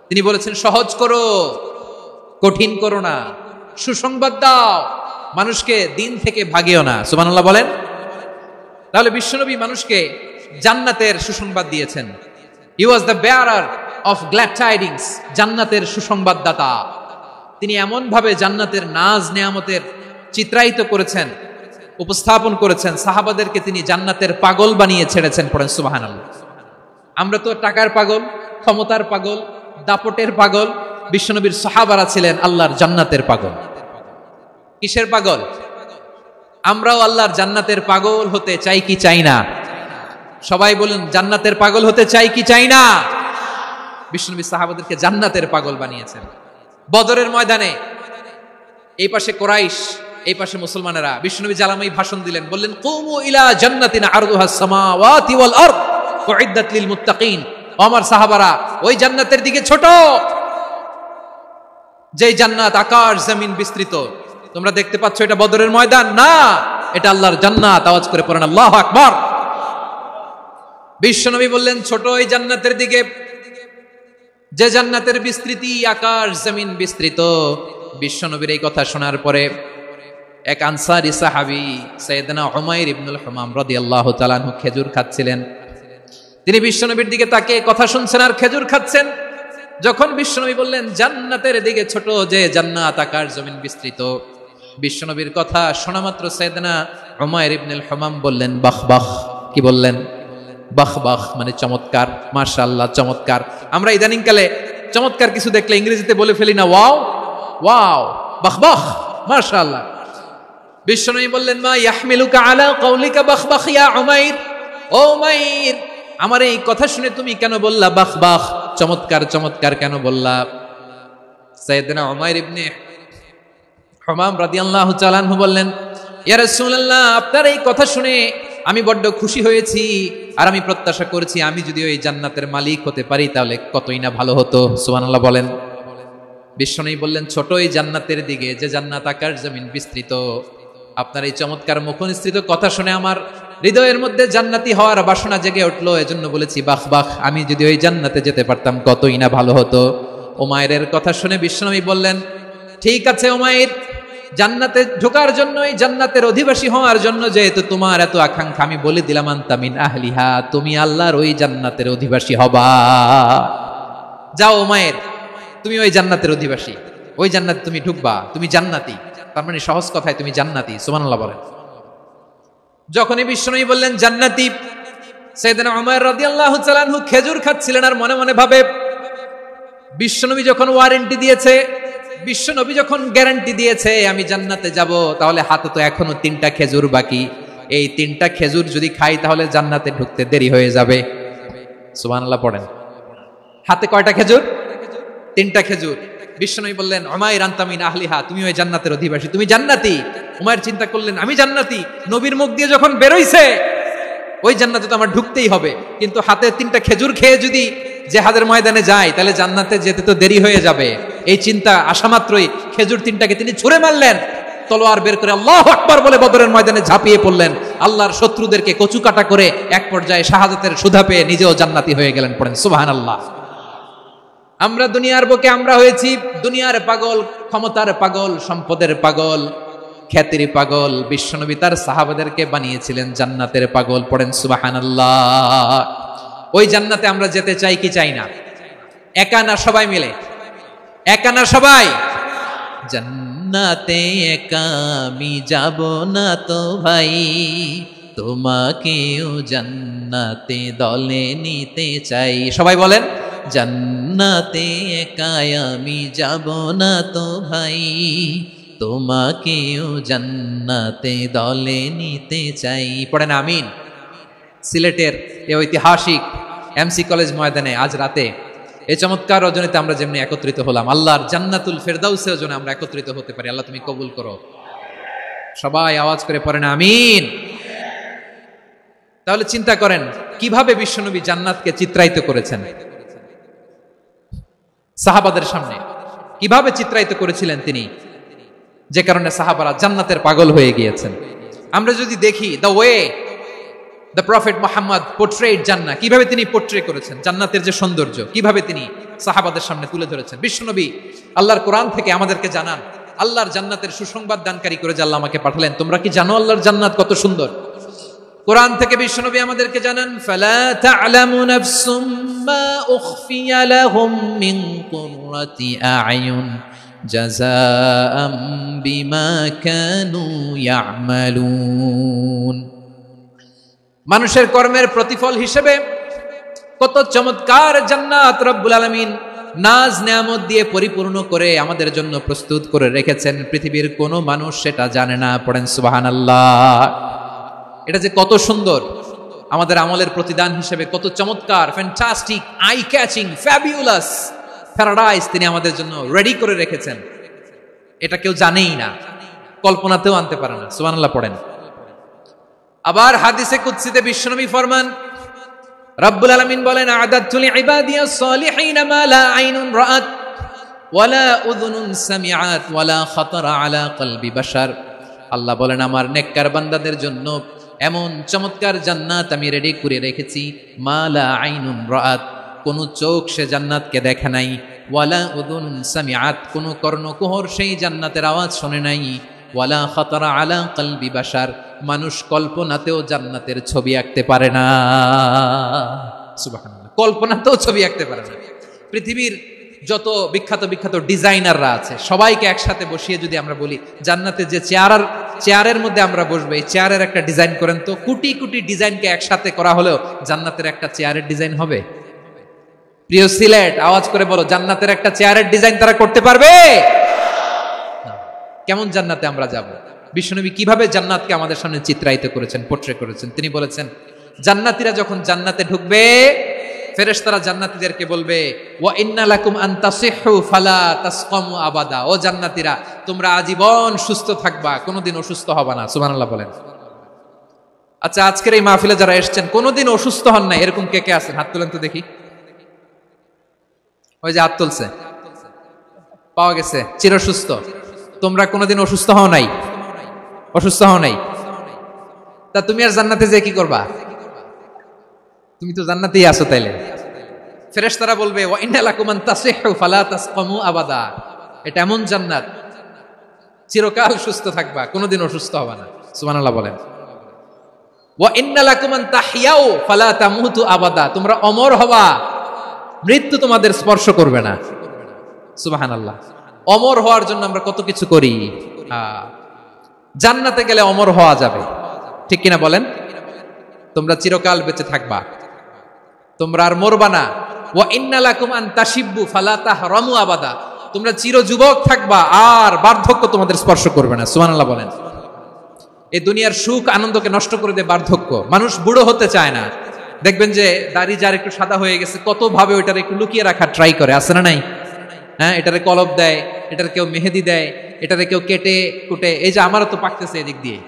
তিনি বলেছেন সহজ করো, কঠিন করো না, সুসংবাদ দাও, মানুষকে দিন থেকে ভাগিও না। সুবহানাল্লাহ বলেন। তাহলে বিশ্বনবী মানুষকে জান্নাতের সুসংবাদ দিয়েছেন। He was the bearer of glad tidings, জান্নাতের সুসংবাদদাতা। তিনি এমন ভাবে জান্নাতের নাজ নেয়ামতের চিত্রায়িত করেছেন, উপস্থাপন করেছেন, সাহাবাদেরকে তিনি জান্নাতের পাগল বানিয়ে ছেড়েছেন। পড়েন সুবহানাল্লাহ। আমরা তো টাকার পাগল, ক্ষমতার পাগল, দাপটের পাগল। বিশ্বনবীর সাহাবারা ছিলেন আল্লাহর জান্নাতের পাগল। কিসের পাগল? আমরাও আল্লাহর জান্নাতের পাগল হতে চাই কি চাই না? সবাই বলেন, জান্নাতের পাগল হতে চাই কি চাই না? বিশ্বনবী সাহাবাদেরকে জান্নাতের পাগল বানিয়েছেন। বদরের ময়দানে এই পাশে কোরাইশ, এই পাশে মুসলমানেরা। বিশ্বনবী জালামাই ভাষণ দিলেন, বললেন, কুমু ইলা জান্নাতিন আরদুহাস সামাওয়াতি ওয়াল আরদ উইদ্দাত লিল মুত্তাকিন। আমার সাহাবারা, ওই জান্নাতের দিকে ছোট, যেই জান্নাত আকাশ জমিন বিস্তৃত। তোমরা দেখতে পাচ্ছ এটা বদরের ময়দান না, এটা আল্লাহর জান্নাত। আওয়াজ করে পড়েন আল্লাহু আকবার। বিশ্বনবী বললেন, ছোট ওই জান্নাতের দিকে, যে জান্নাতের বিস্তৃতি আকাশ জমিন বিস্তৃত। বিশ্বনবীর এই কথা শোনার পরে এক আনসারী সাহাবী সাইয়েদনা উমাইর ইবনুল হুমাম রাদিয়াল্লাহু তাআলা আনহু খেজুর খাচ্ছিলেন। তিনি বিশ্বনবীর দিকে তাকিয়ে কথা শুনছেন আর খেজুর খাচ্ছেন। যখন বিশ্বনবী বললেন, জান্নাতের দিকে ছোট, যে জান্নাত আকাশ জমিন বিস্তৃত, বিশ্বনবীর কথা শোনা মাত্র সাইয়েদনা উমাইর ইবনুল হুমাম বললেন, বাহ বাহ। কি বললেন? বাহ বাহ, মানে চমৎকার, মাশাআল্লাহ, চমৎকার। আমরা ইদানিং কালে চমৎকার কিছু দেখলে ইংরেজিতে বলে ফেলি না, ওয়াও ওয়াও, বাহ বাহ, মাশাআল্লাহ। বিশ্বনবী বললেন, মা ইয়াহমিলুকা আলা কাউলিকা বাহ বাহ ইয়া উমাইর। ও উমাইর, আমার এই কথা শুনে তুমি কেন বললা বাহ বাহ, চমৎকার চমৎকার কেন বললা? সাইয়েদনা উমাইর ইবনে হুমাম রাদিয়াল্লাহু তাআলা আনহু বললেন, ইয়া রাসূলুল্লাহ, আপনার এই কথা শুনে আমি বড্ড খুশি হয়েছি, আর আমি প্রত্যাশা করেছি আমি যদি ওই জান্নাতের মালিক হতে পারি তাহলে কতই না ভালো হতো। সুবহানাল্লাহ বলেন। বিশ্বনবী বললেন, ছোট এই জান্নাতের দিকে, যে জান্নাত আকাশ জমিন বিস্তৃত। আপনার এই চমৎকার মুখনিসৃত কথা শুনে আমার হৃদয়ের মধ্যে জান্নাতি হওয়ার বাসনা জেগে উঠলো, এজন্য বলেছি বাহ বাহ, আমি যদি ওই জান্নাতে যেতে পারতাম কতই না ভালো হতো। উমাইরের কথা শুনে বিশ্বনবী বললেন, ঠিক আছে উমাইর, জান্নাতে ঢোকার জন্য, এই জান্নাতের অধিবাসী হওয়ার জন্য যেহেতু তোমার এত আকাঙ্ক্ষা, আমি বলে দিলাম, আনতা মিন আহলিহা, তুমি আল্লাহর ওই জান্নাতের অধিবাসী হবা। যাও উমাইর, তুমি ওই জান্নাতের অধিবাসী, ওই জান্নাতে তুমি ঢুকবা, তুমি জান্নাতি। তার মানে সহজ কথায় তুমি জান্নাতি। সুবহানাল্লাহ বলেন। যখনই বিশ্বনবী বললেন জান্নাতি, সাইয়েদনা উমাইর রাদিয়াল্লাহু তাআলা আনহু খেজুর খাচ্ছিলেন আর মনে মনে ভাবে, বিশ্বনবী যখন ওয়ারেন্টি দিয়েছে, বিশ্বনবী যখন গ্যারান্টি দিয়েছে আমি জান্নাতে যাব, তাহলে হাতে তো এখনো 3টা খেজুর বাকি। এই 3টা খেজুর যদি খাই তাহলে জান্নাতে ঢুকতে দেরি হয়ে যাবে। সুবহানাল্লাহ পড়েন। হাতে কয়টা খেজুর? 3টা খেজুর। বিশ্বনবী বললেন, উমাইর আনতা মিন আহলিহা, তুমি ওই জান্নাতের অধিবাসী, তুমি জান্নাতি। উমাইর চিন্তা করলেন, আমি জান্নাতি, নবীর মুখ দিয়ে যখন বেরোইছে ওই জান্নাতে তো আমার ঢুকতেই হবে, কিন্তু হাতে 3টা খেজুর খেয়ে যদি জিহাদের ময়দানে যায় তাহলে জান্নাতে যেতে তো দেরি হয়ে যাবে। এই চিন্তা আসা মাত্রই খেজুর 3টাকে তিনি ছুঁড়ে মারলেন, তলোয়ার বের করে আল্লাহু আকবার বলে বদরের ময়দানে ঝাঁপিয়ে পড়লেন। আল্লাহর শত্রুদেরকে কচুকাটা করে এক পর্যায়ে শাহাদাতের সুধা পেয়ে নিজেও জান্নাতি হয়ে গেলেন। পড়েন সুবহানাল্লাহ। আমরা দুনিয়ার বুকে আমরা হয়েছি দুনিয়ার পাগল, ক্ষমতার পাগল, সম্পদের পাগল, খ্যাতির পাগল। বিশ্বনবী তার সাহাবাদেরকে বানিয়েছিলেন জান্নাতের পাগল। পড়েন সুবহানাল্লাহ। ওই জান্নাতে আমরা যেতে চাই কি চাই না? একা না সবাই মিলে? একা না সবাই? জান্নাতে একা আমি যাব না তো ভাই, তোমাকেও জান্নাতে দলে নিতে চাই। সবাই বলেন, জান্নাতে একা আমি যাব না তো ভাই, তোমাকেও জান্নাতে দলে নিতে চাই। পড়েন আমিন। সিলেটের এই ঐতিহাসিক এমসি কলেজ ময়দানে আজ রাতে এই চমৎকার রজনীতে আমরা যেমনি একত্রিত হলাম, আল্লাহর জান্নাতুল ফেরদাউসের জন্য আমরা একত্রিত হতে পারি। আল্লাহ তুমি কবুল করো। সবাই আওয়াজ করে পড়েন আমিন। তাহলে চিন্তা করেন কিভাবে বিশ্বনবী জান্নাতকে চিত্রায়িত করেছেন সাহাবাদের সামনে, কিভাবে চিত্রায়িত করেছিলেন তিনি, যে কারণে সাহাবারা জান্নাতের পাগল হয়ে গিয়েছেন। আমরা যদি দেখি the way the prophet Muhammad portrait জান্নাত, কিভাবে তিনি পোর্ট্রে করেছেন জান্নাতের যে সৌন্দর্য, কিভাবে তিনি সাহাবাদের সামনে তুলে ধরেছেন। বিশ্বনবী আল্লাহর কোরআন থেকে আমাদেরকে জানান আল্লাহর জান্নাতের সুসংবাদ দানকারী করে যে আল্লাহ আমাকে পাঠালেন। তোমরা কি জানো আল্লাহর জান্নাত কত সুন্দর? কোরআন থেকে বিশ্বনবী আমাদেরকে জানান, ফালা তা'লামু নাফসুম মা উখফিয়া লাহুম মিন কুররাতি আ'য়ুন জাযাআম বিমা কানু ইয়া'মালুন। মানুষের কর্মের প্রতিফল হিসেবে কত চমৎকার জান্নাত রব্বুল আলামিন নাজ নেয়ামত দিয়ে পরিপূর্ণ করে আমাদের জন্য প্রস্তুত করে রেখেছেন। পৃথিবীর কোনো মানুষ সেটা জানে না। পড়েন সুবহানাল্লাহ। এটা যে কত সুন্দর, আমাদের আমলের প্রতিদান হিসেবে কত চমৎকার, fantastic, eye catching, fabulous paradise তিনি আমাদের জন্য রেডি করে রেখেছেন। এটা কেউ জানেই না, কল্পনাতেও আনতে পারে না। সুবহানাল্লাহ পড়েন। আবার হাদিসে কুদসিতে বিশ্বনবী ফরমান, রব্বুল আলামিন বলেন, আ'দাদতু লিইবাদিয়াস সালিহিনা মা লা আইনুন রাআত ওয়ালা উযুনুন সামিআত ওয়ালা খাতারা আলা কলবি বাশার। আল্লাহ বলেন, আমার নেককার বান্দাদের জন্য এমন চমৎকার জান্নাত আমি রেডি করে রেখেছি, মা লা আইনুন রাআত, কোন চোখ সে জান্নাতকে দেখে নাই, ওয়ালা উযুনুন সামিআত, কোন কর্ণকুহর সেই জান্নাতের আওয়াজ শোনে নাই, ওয়ালা খাতারা আলা কলবি বাশার, মানুষ কল্পনাতেও জান্নাতের ছবি আঁকতে পারে না। সুবহানাল্লাহ, কল্পনাতেও ছবি আঁকতে পারে না। পৃথিবীর যত বিখ্যাত বিখ্যাত ডিজাইনাররা আছে সবাইকে একসাথে বসিয়ে যদি আমরা বলি জান্নাতে যে চেয়ারের মধ্যে আমরা বসবো, এই চেয়ারের একটা ডিজাইন করেন তো, কোটি কোটি ডিজাইনকে একসাথে করা হলেও জান্নাতের একটা চেয়ারের ডিজাইন হবে? প্রিয় সিলেট, আওয়াজ করে বলো, জান্নাতের একটা চেয়ারের ডিজাইন তারা করতে পারবে? কেমন জান্নাতে আমরা যাব? বিশ্বনবী কিভাবে জান্নাতকে আমাদের সামনে চিত্রায়িত করেছেন, পোট্রে করেছেন। তিনি বলেছেন, জান্নাতীরা যখন জান্নাতে ঢুকবে, ফেরেশতারা জান্নাতীদেরকে বলবে, ওয়া ইন্না লাকুম আন তাসিহু ফালা তাসকামু আবাদা। ও জান্নাতীরা, তোমরা আজীবন সুস্থ থাকবা, কোনোদিন অসুস্থ হবা না। সুবহানাল্লাহ বলেন। আচ্ছা, আজকের এই মাহফিলে যারা এসেছেন কোনোদিন অসুস্থ হন না, এরকম কে কে আছেন? হাত তুলেন তো দেখি। ওই যে হাত তুলছে, পাওয়া গেছে, চিরসুস্থ। তোমরা কোনোদিন অসুস্থ হও নাই? অসুস্থ হও নাই? তা তুমি আর জান্নাতে যে কি করবা? তুমি তো জান্নাতেই আছো। তাইলে ফেরেশতারা বলবে, ওয়া ইন্না লাকুম আন তাসিহু ফালা তাসকামু আবাদা। এটা এমন জান্নাত, চিরকাল সুস্থ থাকবা, কোনোদিন অসুস্থ হবা না। সুবহানাল্লাহ বলেন। ওয়া ইন্না লাকুম আন তাহইয়াউ ফালা তামুতু আবাদা। তোমরা অমর হবা, মৃত্যু তোমাদের স্পর্শ করবে না। সুবহানাল্লাহ। অমর হওয়ার জন্য আমরা কত কিছু করি। জান্নাতে গেলে অমর হওয়া যাবে, ঠিক কিনা বলেন? তোমরা চিরকাল বেঁচে থাকবা, তোমরা আর মরবা না। ওয়া ইন্না লাকুম আন তাশিব্বু ফালা তাহরামু আবাদা। তোমরা চির যুবক থাকবা, আর বার্ধক্য তোমাদের স্পর্শ করবে না। সুবহানাল্লাহ বলেন। এই দুনিয়ার সুখ আনন্দকে নষ্ট করে দেয় বার্ধক্য। মানুষ বুড়ো হতে চায় না। দেখবেন যে দাড়ি যার একটু সাদা হয়ে গেছে, কত ভাবে ওইটার একটু লুকিয়ে রাখার ট্রাই করে, আছে না নাই? হ্যাঁ, এটারে কলব দেয়, এটার কেউ মেহেদি দেয়, এটারে কেউ কেটে কুটে। এই যে আমারও তো পাকতেছে এদিক দিয়ে।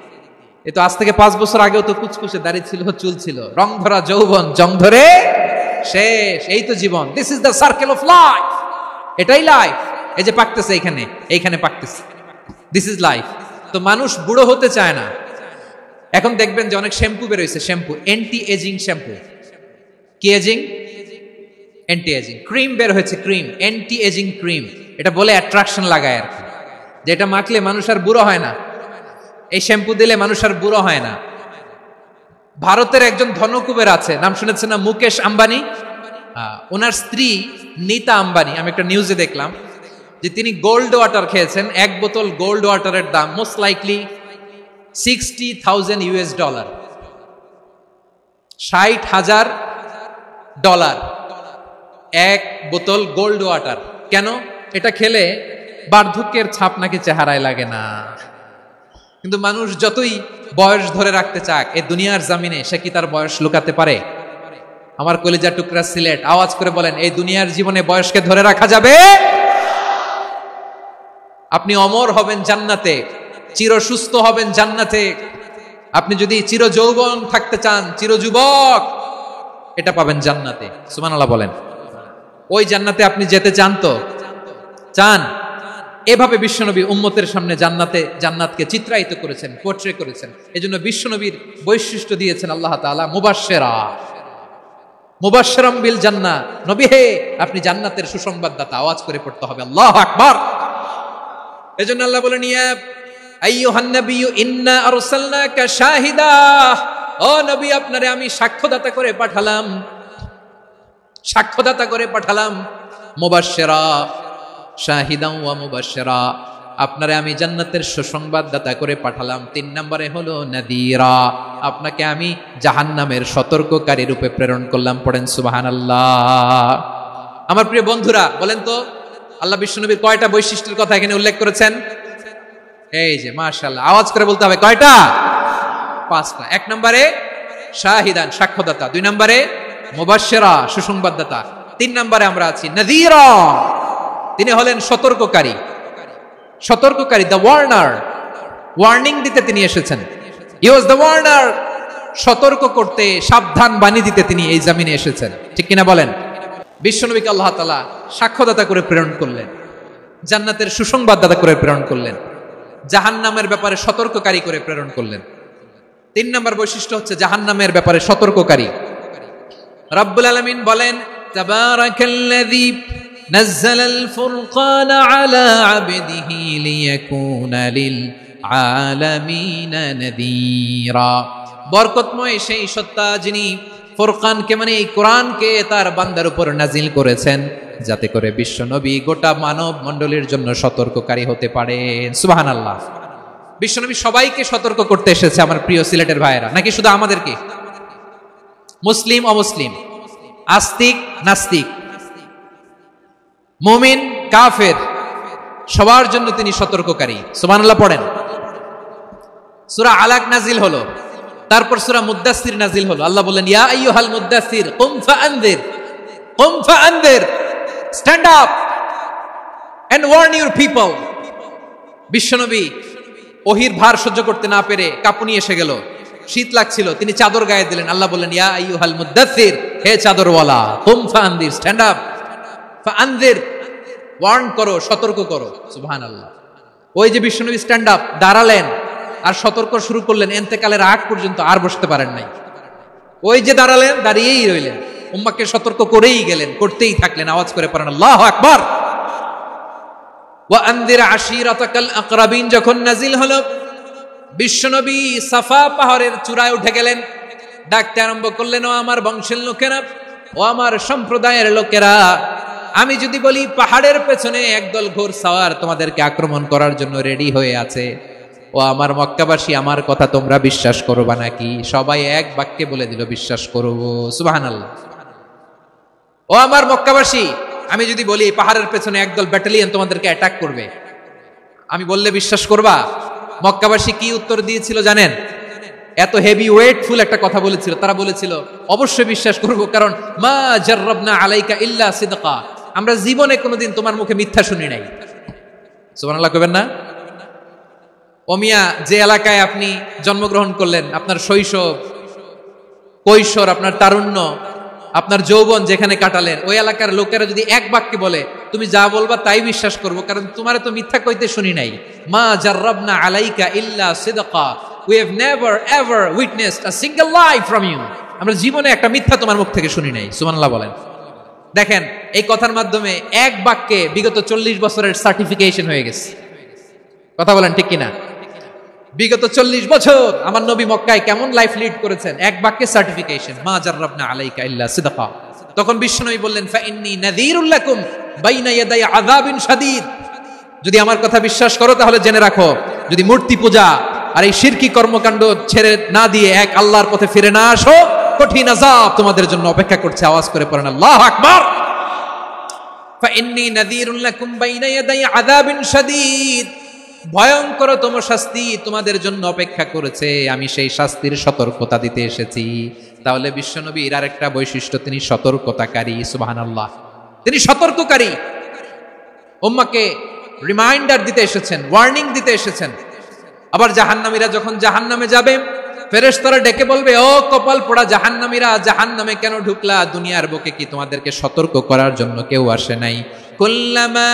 এ তো আজ থেকে 5 বছর আগেও তো কুচকুচে দাড়ি ছিল, চুল ছিল, রং ধরা যৌবন, জং ধরে শেষ। এই তো জীবন। This is the circle of life. এটাই লাইফ। এই যে পাকতেছে এইখানে পাকতেছে, দিস ইজ লাইফ। তো মানুষ বুড়ো হতে চায় না। এখন দেখবেন যে অনেক শ্যাম্পু বেরোইছে, শ্যাম্পু, অ্যান্টি এজিং শ্যাম্পু। কি এজিং? Anti ageing. ক্রিম বের হয়েছে, ক্রিম, অ্যান্টি এজিং ক্রিম। এটা বলে অ্যাট্রাকশন লাগায় আর কি, যেটা মাখলে মানুষ আর বুড়ো হয় না। এই শ্যাম্পু দিলে মানুষ আর বুড়ো হয় না। ভারতের একজন ধনকুবের আছে, নাম শুনেছেন না? মুকেশ আম্বানি। ওনার স্ত্রী নীতা আম্বানি, আমি একটা নিউজে দেখলাম যে তিনি গোল্ড ওয়াটার খেয়েছেন। 1 বোতল গোল্ড ওয়াটারের দাম মোস্ট লাইকলি $60,000 $60,000 1 বোতল গোল্ড ওয়াটার। কেন? এটা খেলে বার্ধক্যের ছাপ নাকি চেহারায় লাগে না। কিন্তু মানুষ যতই বয়স ধরে রাখতে চাক, এই দুনিয়ার জামিনে সে কি তার বয়স লুকাতে পারে? আমার কলিজার টুকরা সিলেট, আওয়াজ করে বলেন, এই দুনিয়ার জীবনে বয়সকে ধরে রাখা যাবে? আপনি অমর হবেন জান্নাতে, চির সুস্থ হবেন জান্নাতে। আপনি যদি চির যৌবন থাকতে চান, চির যুবক, এটা পাবেন জান্নাতে। সুবহানাল্লাহ বলেন। ওই জান্নাতে আপনি যেতে চান তো? চান? এভাবে বিশ্বনবী উম্মতের সামনে জান্নাতকে চিত্রায়িত করেছেন, পোর্ট্রে করেছেন। এজন্য বিশ্বনবীর বৈশিষ্ট্য দিয়েছেন আল্লাহ তাআলা মুবাশশিরাম বিল জান্নাহ। নবী হে, আপনি জান্নাতের সুসংবাদদাতা। আওয়াজ করে পড়তে হবে আল্লাহু আকবার। এজন্য আল্লাহ বলেন, ইয়া আইয়ুহান নাবিয়্যু ইন্না আরসালনাকা শাহিদা, ও নবী আপনারে আমি সাক্ষ্যদাতা করে পাঠালাম, সাক্ষ্যদাতা করে পাঠালাম, মুবাশশিরা শাহিদান ওয়া মুবাশশিরা, আপনারে আমি জান্নাতের সুসংবাদদাতা করে পাঠালাম। 3 নম্বরে হলো নাদিরা, আপনাকে আমি জাহান্নামের সতর্ককারী রূপে প্রেরণ করলাম। পড়েন সুবহানাল্লাহ। আমার প্রিয় বন্ধুরা, বলেন তো আল্লাহ বিশ্বনবীর কয়টা বৈশিষ্ট্যের কথা এখানে উল্লেখ করেছেন? এই যে মাশাআল্লাহ, আওয়াজ করে বলতে হবে, কয়টা? 5টা। 1 নম্বরে শাহিদান, সাক্ষ্যদাতা। 2 নম্বরে মুবাশশিরা, সুসংবাদদাতা। 3 নম্বরে আমরা আছি নাযীরা, তিনি হলেন সতর্ককারী। সতর্ককারী, দ্য ওয়ার্নার, ওয়ার্নিং দিতে তিনি এসেছেন। হি ওয়াজ দ্য ওয়ার্নার, সতর্ক করতে, সাবধান বাণী দিতে তিনি এই জমিনে এসেছেন। ঠিক কিনা বলেন? বিশ্বনবীকে আল্লাহ তাআলা সাক্ষ্যদাতা করে প্রেরণ করলেন, জান্নাতের সুসংবাদদাতা করে প্রেরণ করলেন, জাহান্নামের ব্যাপারে সতর্ককারী করে প্রেরণ করলেন। 3 নম্বর বৈশিষ্ট্য হচ্ছে জাহান্নামের ব্যাপারে সতর্ককারী। রব্বুল আলামিন বলেন, তাবারাকাল্লাযী নাযালাল ফুরকানা আলা আবদিহি লিয়াকুনা লিল আলামিনা নাযীরা। বরকতময় সেই সত্তা যিনি ফুরকানকে মানে এই কোরআনকে তার বান্দার উপর নাজিল করেছেন, যাতে করে বিশ্ব নবী গোটা মানব মণ্ডলীর জন্য সতর্ককারী হতে পারেন। সুবহানাল্লাহ। বিশ্বনবী সবাইকে সতর্ক করতে এসেছে, আমার প্রিয় সিলেটের ভাইয়েরা, নাকি শুধু আমাদেরকে? মুসলিম অমুসলিম, আস্তিক নাস্তিক, মুমিন কাফের, সবার জন্য তিনি সতর্ককারী। সুবহানাল্লাহ পড়েন। সূরা আলাক নাজিল হলো, তারপর সূরা মুদ্দাসসির নাজিল হলো। আল্লাহ বললেন, ইয়া আইয়ুহাল মুদ্দাসসির কুম ফাআনযির, কুম ফাআনযির, stand up and warn your people. বিশ্বনবী ওহির ভার সহ্য করতে না পেরে কাঁপুনি এসে গেল, শীত লাগছিল, তিনি চাদর গায়ে দিলেন। আল্লাহ বললেন, ইয়া আইয়ুহাল মুদ্দাসসির, হে চাদরওয়ালা, কুম ফাআনযির, স্ট্যান্ড আপ, ফাআনযির, ওয়ার্ন করো, সতর্ক করো। সুবহানাল্লাহ। ওই যে বিশ্বনবী স্ট্যান্ড আপ, দাঁড়ালেন আর সতর্ক শুরু করলেন, এন্তেকালের আগ পর্যন্ত আর বসতে পারেন নাই। ওই যে দাঁড়ালেন, দাঁড়িয়েই রইলেন, উম্মাহকে সতর্ক করেই গেলেন, করতেই থাকলেন। আওয়াজ করে পড়েন আল্লাহু আকবার। ওয়া আনযির আশীরাতাকাল আকরাবিন যখন নাজিল হলো, বিশ্বনবী সাফা পাহাড়ের চূড়ায় উঠে গেলেন, ডাকতে আরম্ভ করলেন, ও আমার বংশের লোকেরা, ও আমার সম্প্রদায়ের লোকেরা, আমি যদি বলি পাহাড়ের পেছনে একদল ঘোড়সাওয়ার তোমাদেরকে আক্রমণ করার জন্য রেডি হয়ে আছে, ও আমার মক্কাবাসী, আমার কথা তোমরা বিশ্বাস করবা নাকি? সবাই এক বাক্যে বলে দিল, বিশ্বাস করব। সুবহানাল্লাহ। ও আমার মক্কাবাসী, আমি যদি বলি পাহাড়ের পেছনে একদল ব্যাটালিয়ন তোমাদেরকে অ্যাটাক করবে, আমি বললে বিশ্বাস করবা? মক্কাবাসী কি উত্তর দিয়েছিল জানেন? এত হেভি ওয়েটফুল একটা কথা বলেছিল। তারা বলেছিল, অবশ্যই বিশ্বাস করব, কারণ মা জাররাবনা আলাইকা ইল্লা সিদকা, আমরা জীবনে কোনোদিন তোমার মুখে মিথ্যা শুনি নাই। সুবহানাল্লাহ কইবেন না? ওমিয়া, যে এলাকায় আপনি জন্মগ্রহণ করলেন, আপনার শৈশব, কৈশোর, আপনার তারুণ্য, আপনার যৌবন যেখানে কাটালেন, ওই এলাকার লোকেরা যদি এক বাক্যে বলে তুমি যা বলবা তাই বিশ্বাস করব, কারণ তোমারে তো মিথ্যা কইতে শুনি নাই। মা জাররাবনা আলাইকা ইল্লা সিদকা, we have never ever witnessed a single lie from you, আমরা জীবনে একটা মিথ্যা তোমার মুখ থেকে শুনি নাই। সুবহানাল্লাহ বলেন। দেখেন, এই কথার মাধ্যমে এক বাক্যে বিগত 40 বছরের সার্টিফিকেশন হয়ে গেছে। কথা বলেন ঠিক কিনা? বিগত 40 বছর আমার নবী মক্কায় কেমন লাইফ লিড করেছেন, এক বাক্যে সার্টিফিকেশন, মা জাররাবনা আলাইকা ইল্লা সিদকা। তখন বিশ্বনবী বললেন, ফাইন্নী নাযীরুল লাকুম বাইনা ইয়াদাই আযাবিন শাদীদ, যদি আমার কথা বিশ্বাস করো তাহলে জেনে রাখো, যদি মূর্তি পূজা আর এই শিরকি কর্মকাণ্ড ছেড়ে না দিয়ে এক আল্লাহর পথে ফিরে না আসো, কঠিন আযাব তোমাদের জন্য অপেক্ষা করছে। আওয়াজ করে পড়েন আল্লাহু আকবার। ফাইন্নী নাযীরুল লাকুম বাইনা ইয়াদাই আযাবিন শাদীদ, ভয়ঙ্করতম শাস্তি তোমাদের জন্য অপেক্ষা করেছে, আমি সেই শাস্তির সতর্কতা দিতে এসেছি। তাহলে বিশ্বনবীর আরেকটা বৈশিষ্ট্য, তিনি সতর্কতাকারী। সুবহানাল্লাহ, তিনি সতর্ককারী, উম্মাহকে রিমাইন্ডার দিতে এসেছেন, ওয়ার্নিং দিতে এসেছেন। আবার জাহান্নামীরা যখন জাহান্নামে যাবে, ফেরেশতারা ডেকে বলবে, ও কপাল পোড়া জাহান্নামীরা, জাহান্নামে কেন ঢুকলা? দুনিয়ার বুকে কি তোমাদেরকে সতর্ক করার জন্য কেউ আসে নাই? কুল্লামা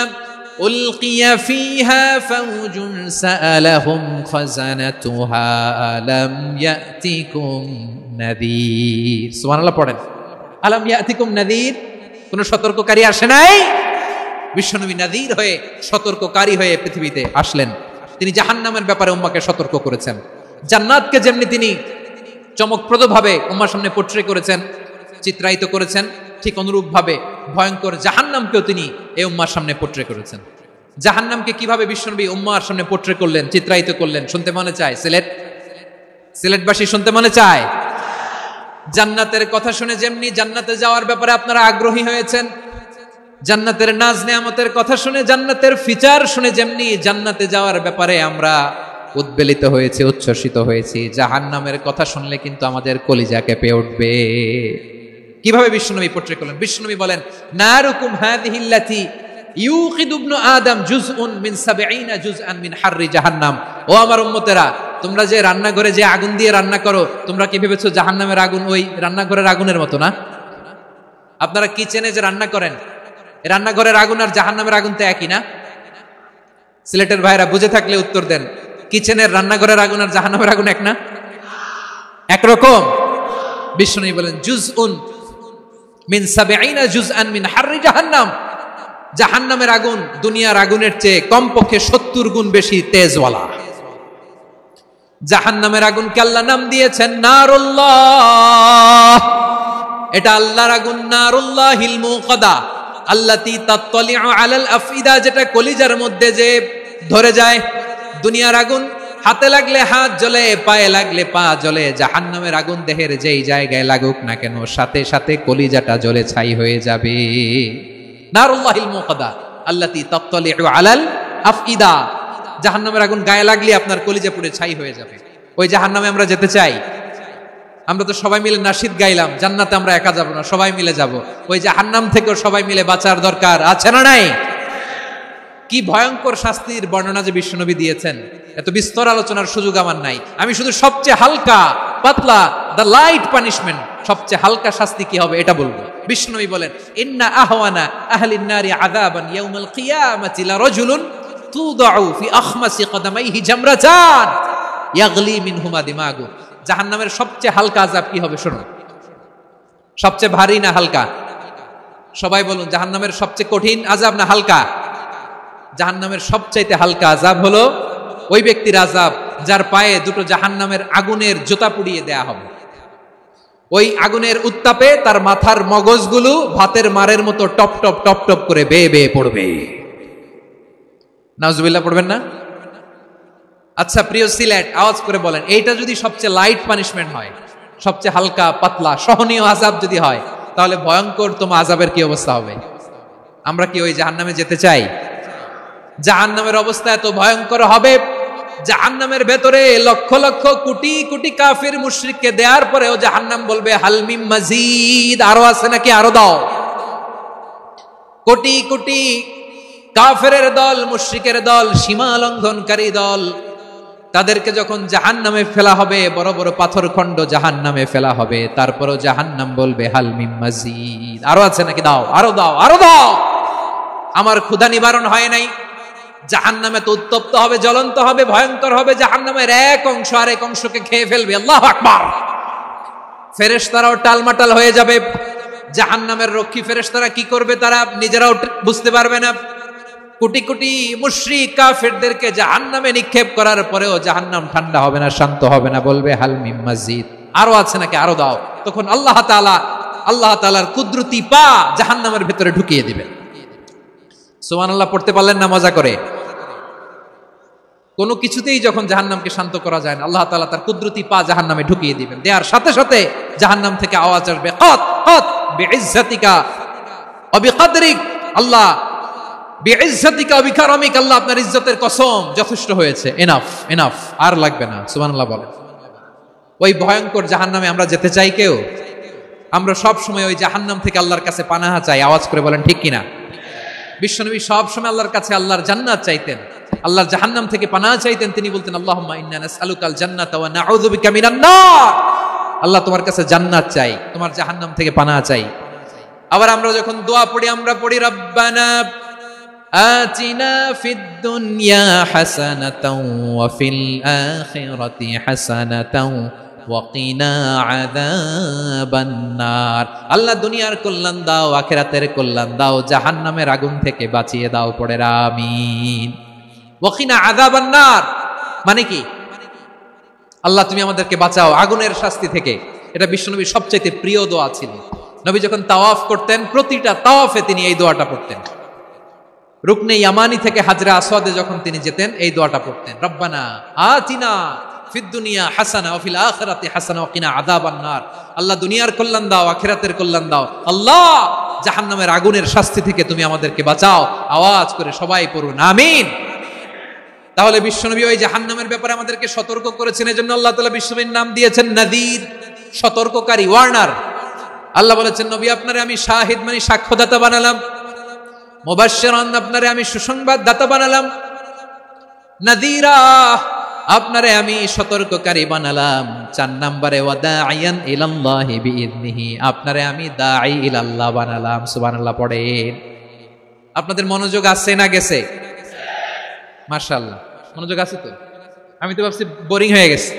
উলকিয়া ফিহা ফাউজুন সাআলাহুম খাযানাতুহা আলাম ইয়াতিকুম নাযীর। সুবহানাল্লাহ পড়েন, আলাম ইয়াতিকুম নাযীর, কোন সতর্ককারী আসে নাই? বিশ্বনবী নাযীর হয়ে সতর্ককারী হয়ে পৃথিবীতে আসলেন। তিনি জাহান্নামের ব্যাপারে উম্মাহকে সতর্ক করেছেন। জান্নাতকে যেমনি তিনি চমকপ্রদভাবে উম্মার সামনে পোট্রে করেছেন, চিত্রায়িত করেছেন, ঠিক অনুরূপভাবে ভয়ঙ্কর জাহান্নামকেও তিনি এই উম্মার সামনে পোট্রে করেছেন। জাহান্নামকে কিভাবে বিশ্বনবী উম্মার সামনে পোট্রে করলেন, চিত্রায়িত করলেন, শুনতে মনে চায়? সিলেটবাসী শুনতে মনে চায়? জান্নাতের কথা শুনে যেমনি জান্নাতে যাওয়ার ব্যাপারে আপনারা আগ্রহী হয়েছেন, জান্নাতের নাজ নেয়ামতের কথা শুনে, জান্নাতের ফিচার শুনে যেমনি জান্নাতে যাওয়ার ব্যাপারে আমরা উদ্বেলিত হয়েছি, উচ্ছ্বসিত হয়েছি, জাহান্নামের কথা শুনলে কিন্তু আমাদের কলিজা কেঁপে উঠবে। কিভাবে বিশ্বনবী পোট্রে করলেন? বিশ্বনবী বলেন, নারুকুম হাযিহিল্লাতী ইউকিদু ইবনু আদম জুজউন মিন ৭০ জুজআন মিন হাররি জাহান্নাম। ও আমার উম্মতেরা, তোমরা যে রান্নাঘরে যে আগুন দিয়ে রান্না করো, তোমরা কি ভেবেছো জাহান্নামের আগুন ওই রান্নাঘরের আগুনের মতো না? আপনারা কিচেনে যে রান্না করেন, রান্নাঘরের আগুন আর জাহান্নামের আগুন তো একই না? সিলেটের ভাইরা বুঝে থাকলে উত্তর দেন। কিচেনের রান্নাঘরের আগুন আর জাহান্নামের আগুন এক না? একরকম? বিশ্বনবী বলেন, জুজউন মিন ৭০ জুজআন মিন হাররি জাহান্নাম। জাহান্নামের আগুন দুনিয়ার আগুনের চেয়ে কমপক্ষে ৭০ গুণ বেশি তেজওয়ালা। জাহান্নামের আগুনকে আল্লাহ নাম দিয়েছেন নারুল্লাহ। এটা আল্লাহর আগুন, নারুল্লাহিল মুকাদা আল্লাতী তাত্তালিউ আলাল আফইদা, যেটা কলিজার মধ্যে যে ধরে যায়। দুনিয়ার আগুন হাতে লাগলে হাত জ্বলে, পায়ে লাগলে পা জ্বলে। জাহান্নামের আগুন দেহের যেই জায়গায় লাগুক না কেন, সাথে সাথে কলিজাটা জ্বলে ছাই হয়ে যাবে। নারুল্লাহিল মুকাদা আল্লাতী তাত্তালিউ আলাল আফইদা। জাহান্নামের আগুন গায়ে লাগলে আপনার কলিজা পুড়ে ছাই হয়ে যাবে। ওই জাহান্নামে আমরা যেতে চাই? আমরা তো সবাই মিলে নাশিদ গাইলাম, জান্নাতে আমরা একা যাব না, সবাই মিলে যাব। ওই জাহান্নাম থেকেও সবাই মিলে বাঁচার দরকার আছে না নাই? কি ভয়ঙ্কর শাস্তির বর্ণনা যে বিশ্বনবী দিয়েছেন, এত বিস্তর আলোচনার সুযোগ আমার নাই। আমি শুধু সবচেয়ে হালকা পাতলা, দ্য লাইট পানিশমেন্ট, সবচেয়ে হালকা শাস্তি কি হবে এটা বলবো। বিশ্বনবী বলেন, ইন্না আহওয়ানা আহলিন নারি আযাবান ইয়াউমাল কিয়ামাতি লারাজুলুন তুদাউ ফি আখমাসি কদামাইহি জামরাতান ইয়াগলি মিনহুমা দিমাগু। জাহান্নামের সবচেয়ে হালকা আযাব কি হবে শুনুন। সবচেয়ে ভারী না হালকা? সবাই বলুন, জাহান্নামের সবচেয়ে কঠিন আযাব না হালকা? জাহান্নামের সবচাইতে হালকা আযাব হলো ওই ব্যক্তির আযাব যার পায়ে দুটো জাহান্নামের আগুনের জুতা পুড়িয়ে দেয়া হবে। ওই আগুনের উত্তাপে তার মাথার মগজগুলো ভাতের মারের মতো টপ টপ টপ টপ করে বেয়ে বেয়ে পড়বে। নাউজুবিল্লাহ পড়বেন না? আচ্ছা প্রিয় সিলেট, আওয়াজ করে বলেন, এইটা যদি সবচেয়ে লাইট পানিশমেন্ট হয়, সবচেয়ে হালকা পাতলা সহনীয় আযাব যদি হয়, তাহলে ভয়ঙ্কর তোমার আযাবের কি অবস্থা হবে? আমরা কি ওই জাহান্নামে যেতে চাই? জাহান্নামের অবস্থা এত ভয়ঙ্কর হবে, জাহান্নামের ভেতরে লক্ষ লক্ষ কোটি কোটি কাফির মুশরিককে দেওয়ার পরেও জাহান্নাম বলবে হাল মিন মাজিদ, আরো আছে নাকি, আরো দাও। কোটি কোটি কাফেরের দল, মুশরিকের দল, সীমা লঙ্ঘনকারী দল, তাদেরকে যখন জাহান্নামে ফেলা হবে, বড় বড় পাথরখণ্ড জাহান্নামে ফেলা হবে, তারপরও জাহান্নাম বলবে হাল মিন মাজিদ, আরো আছে নাকি, দাও, আরো দাও, আরো দাও। আমার ক্ষুধা নিবারণ হয় নাই। জাহান্নামে তো উত্তপ্ত হবে, জ্বলন্ত হবে, ভয়ঙ্কর হবে। জাহান্নামের এক অংশ আর এক অংশকে খেয়ে ফেলবে। আল্লাহু আকবার। ফেরেশতারাও টালমাটাল হয়ে যাবে। জাহান্নামের রক্ষী ফেরেশতারা কি করবে তারা নিজেরাও বুঝতে পারবে না। কোটি কোটি মুশরিক কাফেরদেরকে জাহান্নামে নিক্ষেপ করার পরেও জাহান্নাম ঠান্ডা হবে না, শান্ত হবে না, বলবে হাল মিন মাজিদ, আরো আছে নাকি, আরো দাও। তখন আল্লাহ তাআলার কুদরতি পা জাহান্নামের ভেতরে ঢুকিয়ে দিবেন। সুবহানাল্লাহ পড়তে পারলেন না মজা করে? কোনো কিছুতেই যখন জাহান্নামকে শান্ত করা যায় না, আল্লাহ তাআলা তার কুদরতি পা জাহান্নামে ঢুকিয়ে দিবেন। দেওয়ার সাথে সাথে জাহান্নাম থেকে আওয়াজ আসবে, কত কত বিইজ্জাতিকা ওয়া বিকদরিক, আল্লাহ বিইজ্জাতিকা ওয়া বিকারামিক, আল্লাহ আপনার ইজ্জতের কসম, যথেষ্ট হয়েছে, এনাফ এনাফ, আর লাগবে না। সুবহানাল্লাহ বলেন। ওই ভয়ঙ্কর জাহান্নামে আমরা যেতে চাই কেউ? আমরা সব সময় ওই জাহান্নাম থেকে আল্লাহর কাছে পানাহা চাই। আওয়াজ করে বলেন ঠিক কিনা? বিশ্বনবী সব সময় আল্লাহর কাছে আল্লাহর জান্নাত চাইতেন, আল্লাহর জাহান্নাম থেকে পানাহ চাইতেন। তিনি বলতেন, আল্লাহুম্মা ইন্না নাসআলুকাল জান্নাতা ওয়া নাউযু বিকা মিনান নার। আল্লাহ তোমার কাছে জান্নাত চাই, তোমার জাহান্নাম থেকে পানাহ চাই। আবার আমরা যখন দোয়া পড়ি, আমরা পড়ি রব্বানা আতিনা ফিদ দুনিয়া হাসানাতাও ওয়া ফিল আখিরাতি হাসানাতাও ওয়াকিনা আযাবান নার। আল্লাহ দুনিয়ার কল্যাণ দাও, আখিরাতের কল্যাণ দাও, জাহান্নামের আগুন থেকে বাঁচিয়ে দাও। পড়ে আমিন। ওয়াকিনা আযাবান নার মানে কি? আল্লাহ তুমি আমাদেরকে বাঁচাও আগুনের শাস্তি থেকে। এটা বিশ্বনবীর সবচেয়ে প্রিয় দোয়া ছিল। নবী যখন তাওয়াফ করতেন, প্রতিটা তাওয়াফে তিনি এই দোয়াটা পড়তেন। রুকনে ইয়ামানি থেকে হাজরা আসওয়াদে যখন তিনি যেতেন, এই দোয়াটা পড়তেন, রব্বানা আতিনা ফিদ দুনিয়া হাসানা ওয়া ফিল আখিরাতি হাসানা ওয়া কিনা আযাবান নার। আল্লাহ দুনিয়ার কল্যাণ দাও, আখিরাতের কল্যাণ দাও। আল্লাহ জাহান্নামের আগুনের শাস্তি থেকে তুমি আমাদেরকে বাঁচাও। আওয়াজ করে সবাই পড়ুন আমিন। তাহলে বিশ্বনবী ওই জাহান্নামের ব্যাপারে আমাদেরকে সতর্ক করেছেন। এজন্য আল্লাহ তাআলা বিশ্বনবীর নাম দিয়েছেন নাযীর, সতর্ককারী, ওয়ার্নার। আল্লাহ বলেছেন, নবী আপনারে আমি শাহিদ মানে সাক্ষ্যদাতা বানালাম, মুবাশশিরান আপনারে আমি সুসংবাদ দাতা বানালাম, নাযীরা আপনারে আমি সতর্ককারী বানালাম। 4 নম্বরে ওয়াদাইয়ান ইলাল্লাহি বিইذনিহি আপনারে আমি দাঈ ইলাল্লাহ বানালাম। সুবহানাল্লাহ পড়েন। আপনাদের মনোযোগ আছে না গেছে? মাশাআল্লাহ মনোযোগ আছে তো। আমি তো ভাবছি বোরিং হয়ে গেছে।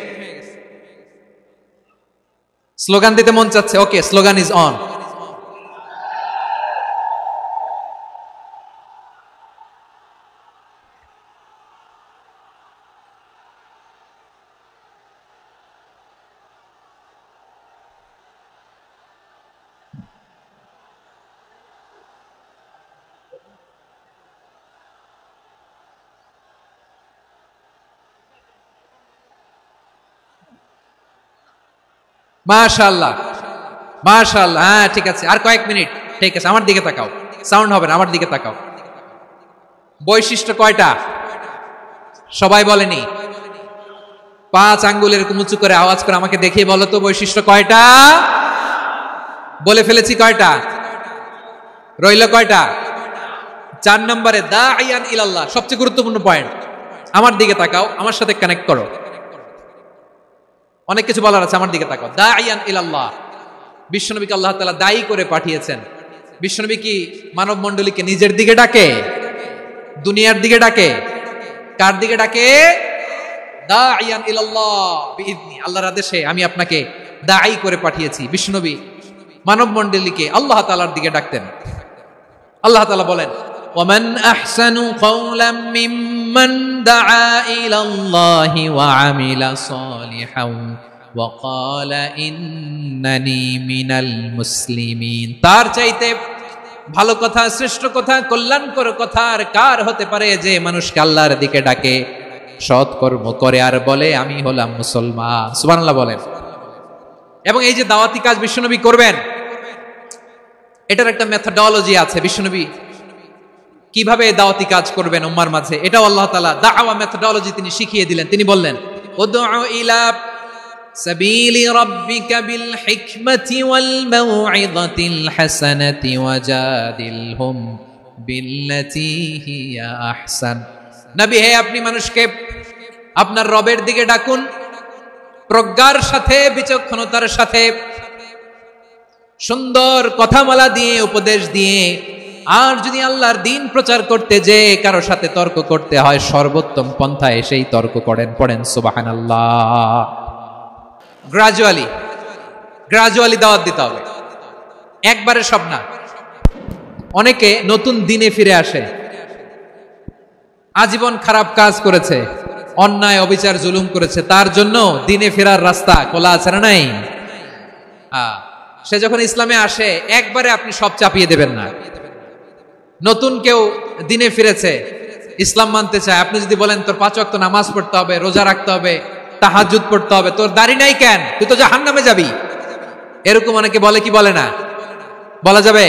স্লোগান দিতে মন চাচ্ছে। ওকে, স্লোগান ইজ অন। মাশাআল্লাহ মাশাআল্লাহ। হ্যাঁ ঠিক আছে, আর কয়েক মিনিট। ঠিক আছে, আমার দিকে তাকাও, সাউন্ড হবে না, আমার দিকে তাকাও। বৈশিষ্ট্য কয়টা সবাই বলেনি? 5 আঙ্গুল এরকম উঁচু করে আওয়াজ করে আমাকে দেখিয়ে বলো তো বৈশিষ্ট্য কয়টা? বলে ফেলেছি কয়টা? রইল কয়টা? 4 নম্বরে দাঈয়ান ইলাল্লাহ, সবচেয়ে গুরুত্বপূর্ণ পয়েন্ট। আমার দিকে তাকাও, আমার সাথে কানেক্ট করো। অনেক কিছু বলার আছে, আমার দিকে তাকাও। দাঈয়ান ইলাল্লাহ, বিশ্বনবীকে আল্লাহ তাআলা দায়ী করে পাঠিয়েছেন। বিশ্বনবী কি মানব মণ্ডলীকে নিজের দিকে ডাকে? দুনিয়ার দিকে ডাকে? কার দিকে ডাকে? দাঈয়ান ইলাল্লাহ বিইذনি, আল্লাহর আদেশে আমি আপনাকে দায়ী করে পাঠিয়েছি। বিশ্বনবী মানব মণ্ডলীকে আল্লাহ তাআলার দিকে ডাকতেন। আল্লাহ তাআলা বলেন, ওয়ামান আহসানু কাওলাম মিম্মান দাআ ইলাল্লাহি ওয়া আমিলা সালিহান ওয়া ক্বালা ইন্নানি মিনাল মুসলিমিন। তার চাইতে ভালো কথা, শ্রেষ্ঠ কথা, কল্যাণকর কথা আর কার হতে পারে যে মানুষকে আল্লাহর দিকে ডাকে, সৎ কর্ম করে আর বলে আমি হলাম মুসলমান। সুবহানাল্লাহ বলেন। এবং এই যে দাওয়াতি কাজ বিশ্বনবী করবেন, এটার একটা মেথডোলজি আছে। বিশ্বনবী কিভাবে দাওয়াতি কাজ করবেন উম্মার মাঝে, এটাও আল্লাহ তাআলা দাওয়া মেথডোলজি তিনি শিখিয়ে দিলেন। তিনি বললেন, উদউ ইলা সাবিলি রাব্বিকা বিল হিকমাতি ওয়াল মাউইযাতিল হাসানাতি ওয়াজাদিলহুম বিল্লাতী হিয়া আহসান। নবী হে, আপনি মানুষকে আপনার রবের দিকে ডাকুন প্রজ্ঞার সাথে, বিচক্ষণতার সাথে, সুন্দর কথামালা দিয়ে, উপদেশ দিয়ে। আর যদি আল্লাহর দ্বীন প্রচার করতে যে কারো সাথে তর্ক করতে হয়, সর্বোত্তম পন্থায় সেই তর্ক করেন। পড়েন সুবহানাল্লাহ। গ্রাজুয়ালি দাওয়াত দিতে হবে, একবারে সব না। অনেকে নতুন দিনে ফিরে আসে, আজীবন খারাপ কাজ করেছে, অন্যায় অবিচার জুলুম করেছে, তার জন্য দিনে ফেরার রাস্তা খোলা আছে না নাই? সে যখন ইসলামে আসে একবারে আপনি সব চাপিয়ে দেবেন না। নতুন কেউ দিনে ফিরেছে, ইসলাম মানতে চায়, আপনি যদি বলেন তোর 5 ওয়াক্ত নামাজ পড়তে হবে, রোজা রাখতে হবে, তাহাজ্জুদ পড়তে হবে, তোর দাড়ি নাই কেন, তুই তো জাহান্নামে যাবি, এরকম অনেকে বলে কি বলে না? বলা যাবে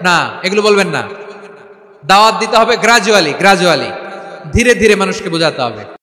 না, এগুলো বলবেন না। দাওয়াত দিতে হবে গ্রাজুয়ালি, ধীরে ধীরে মানুষকে বোঝাতে হবে।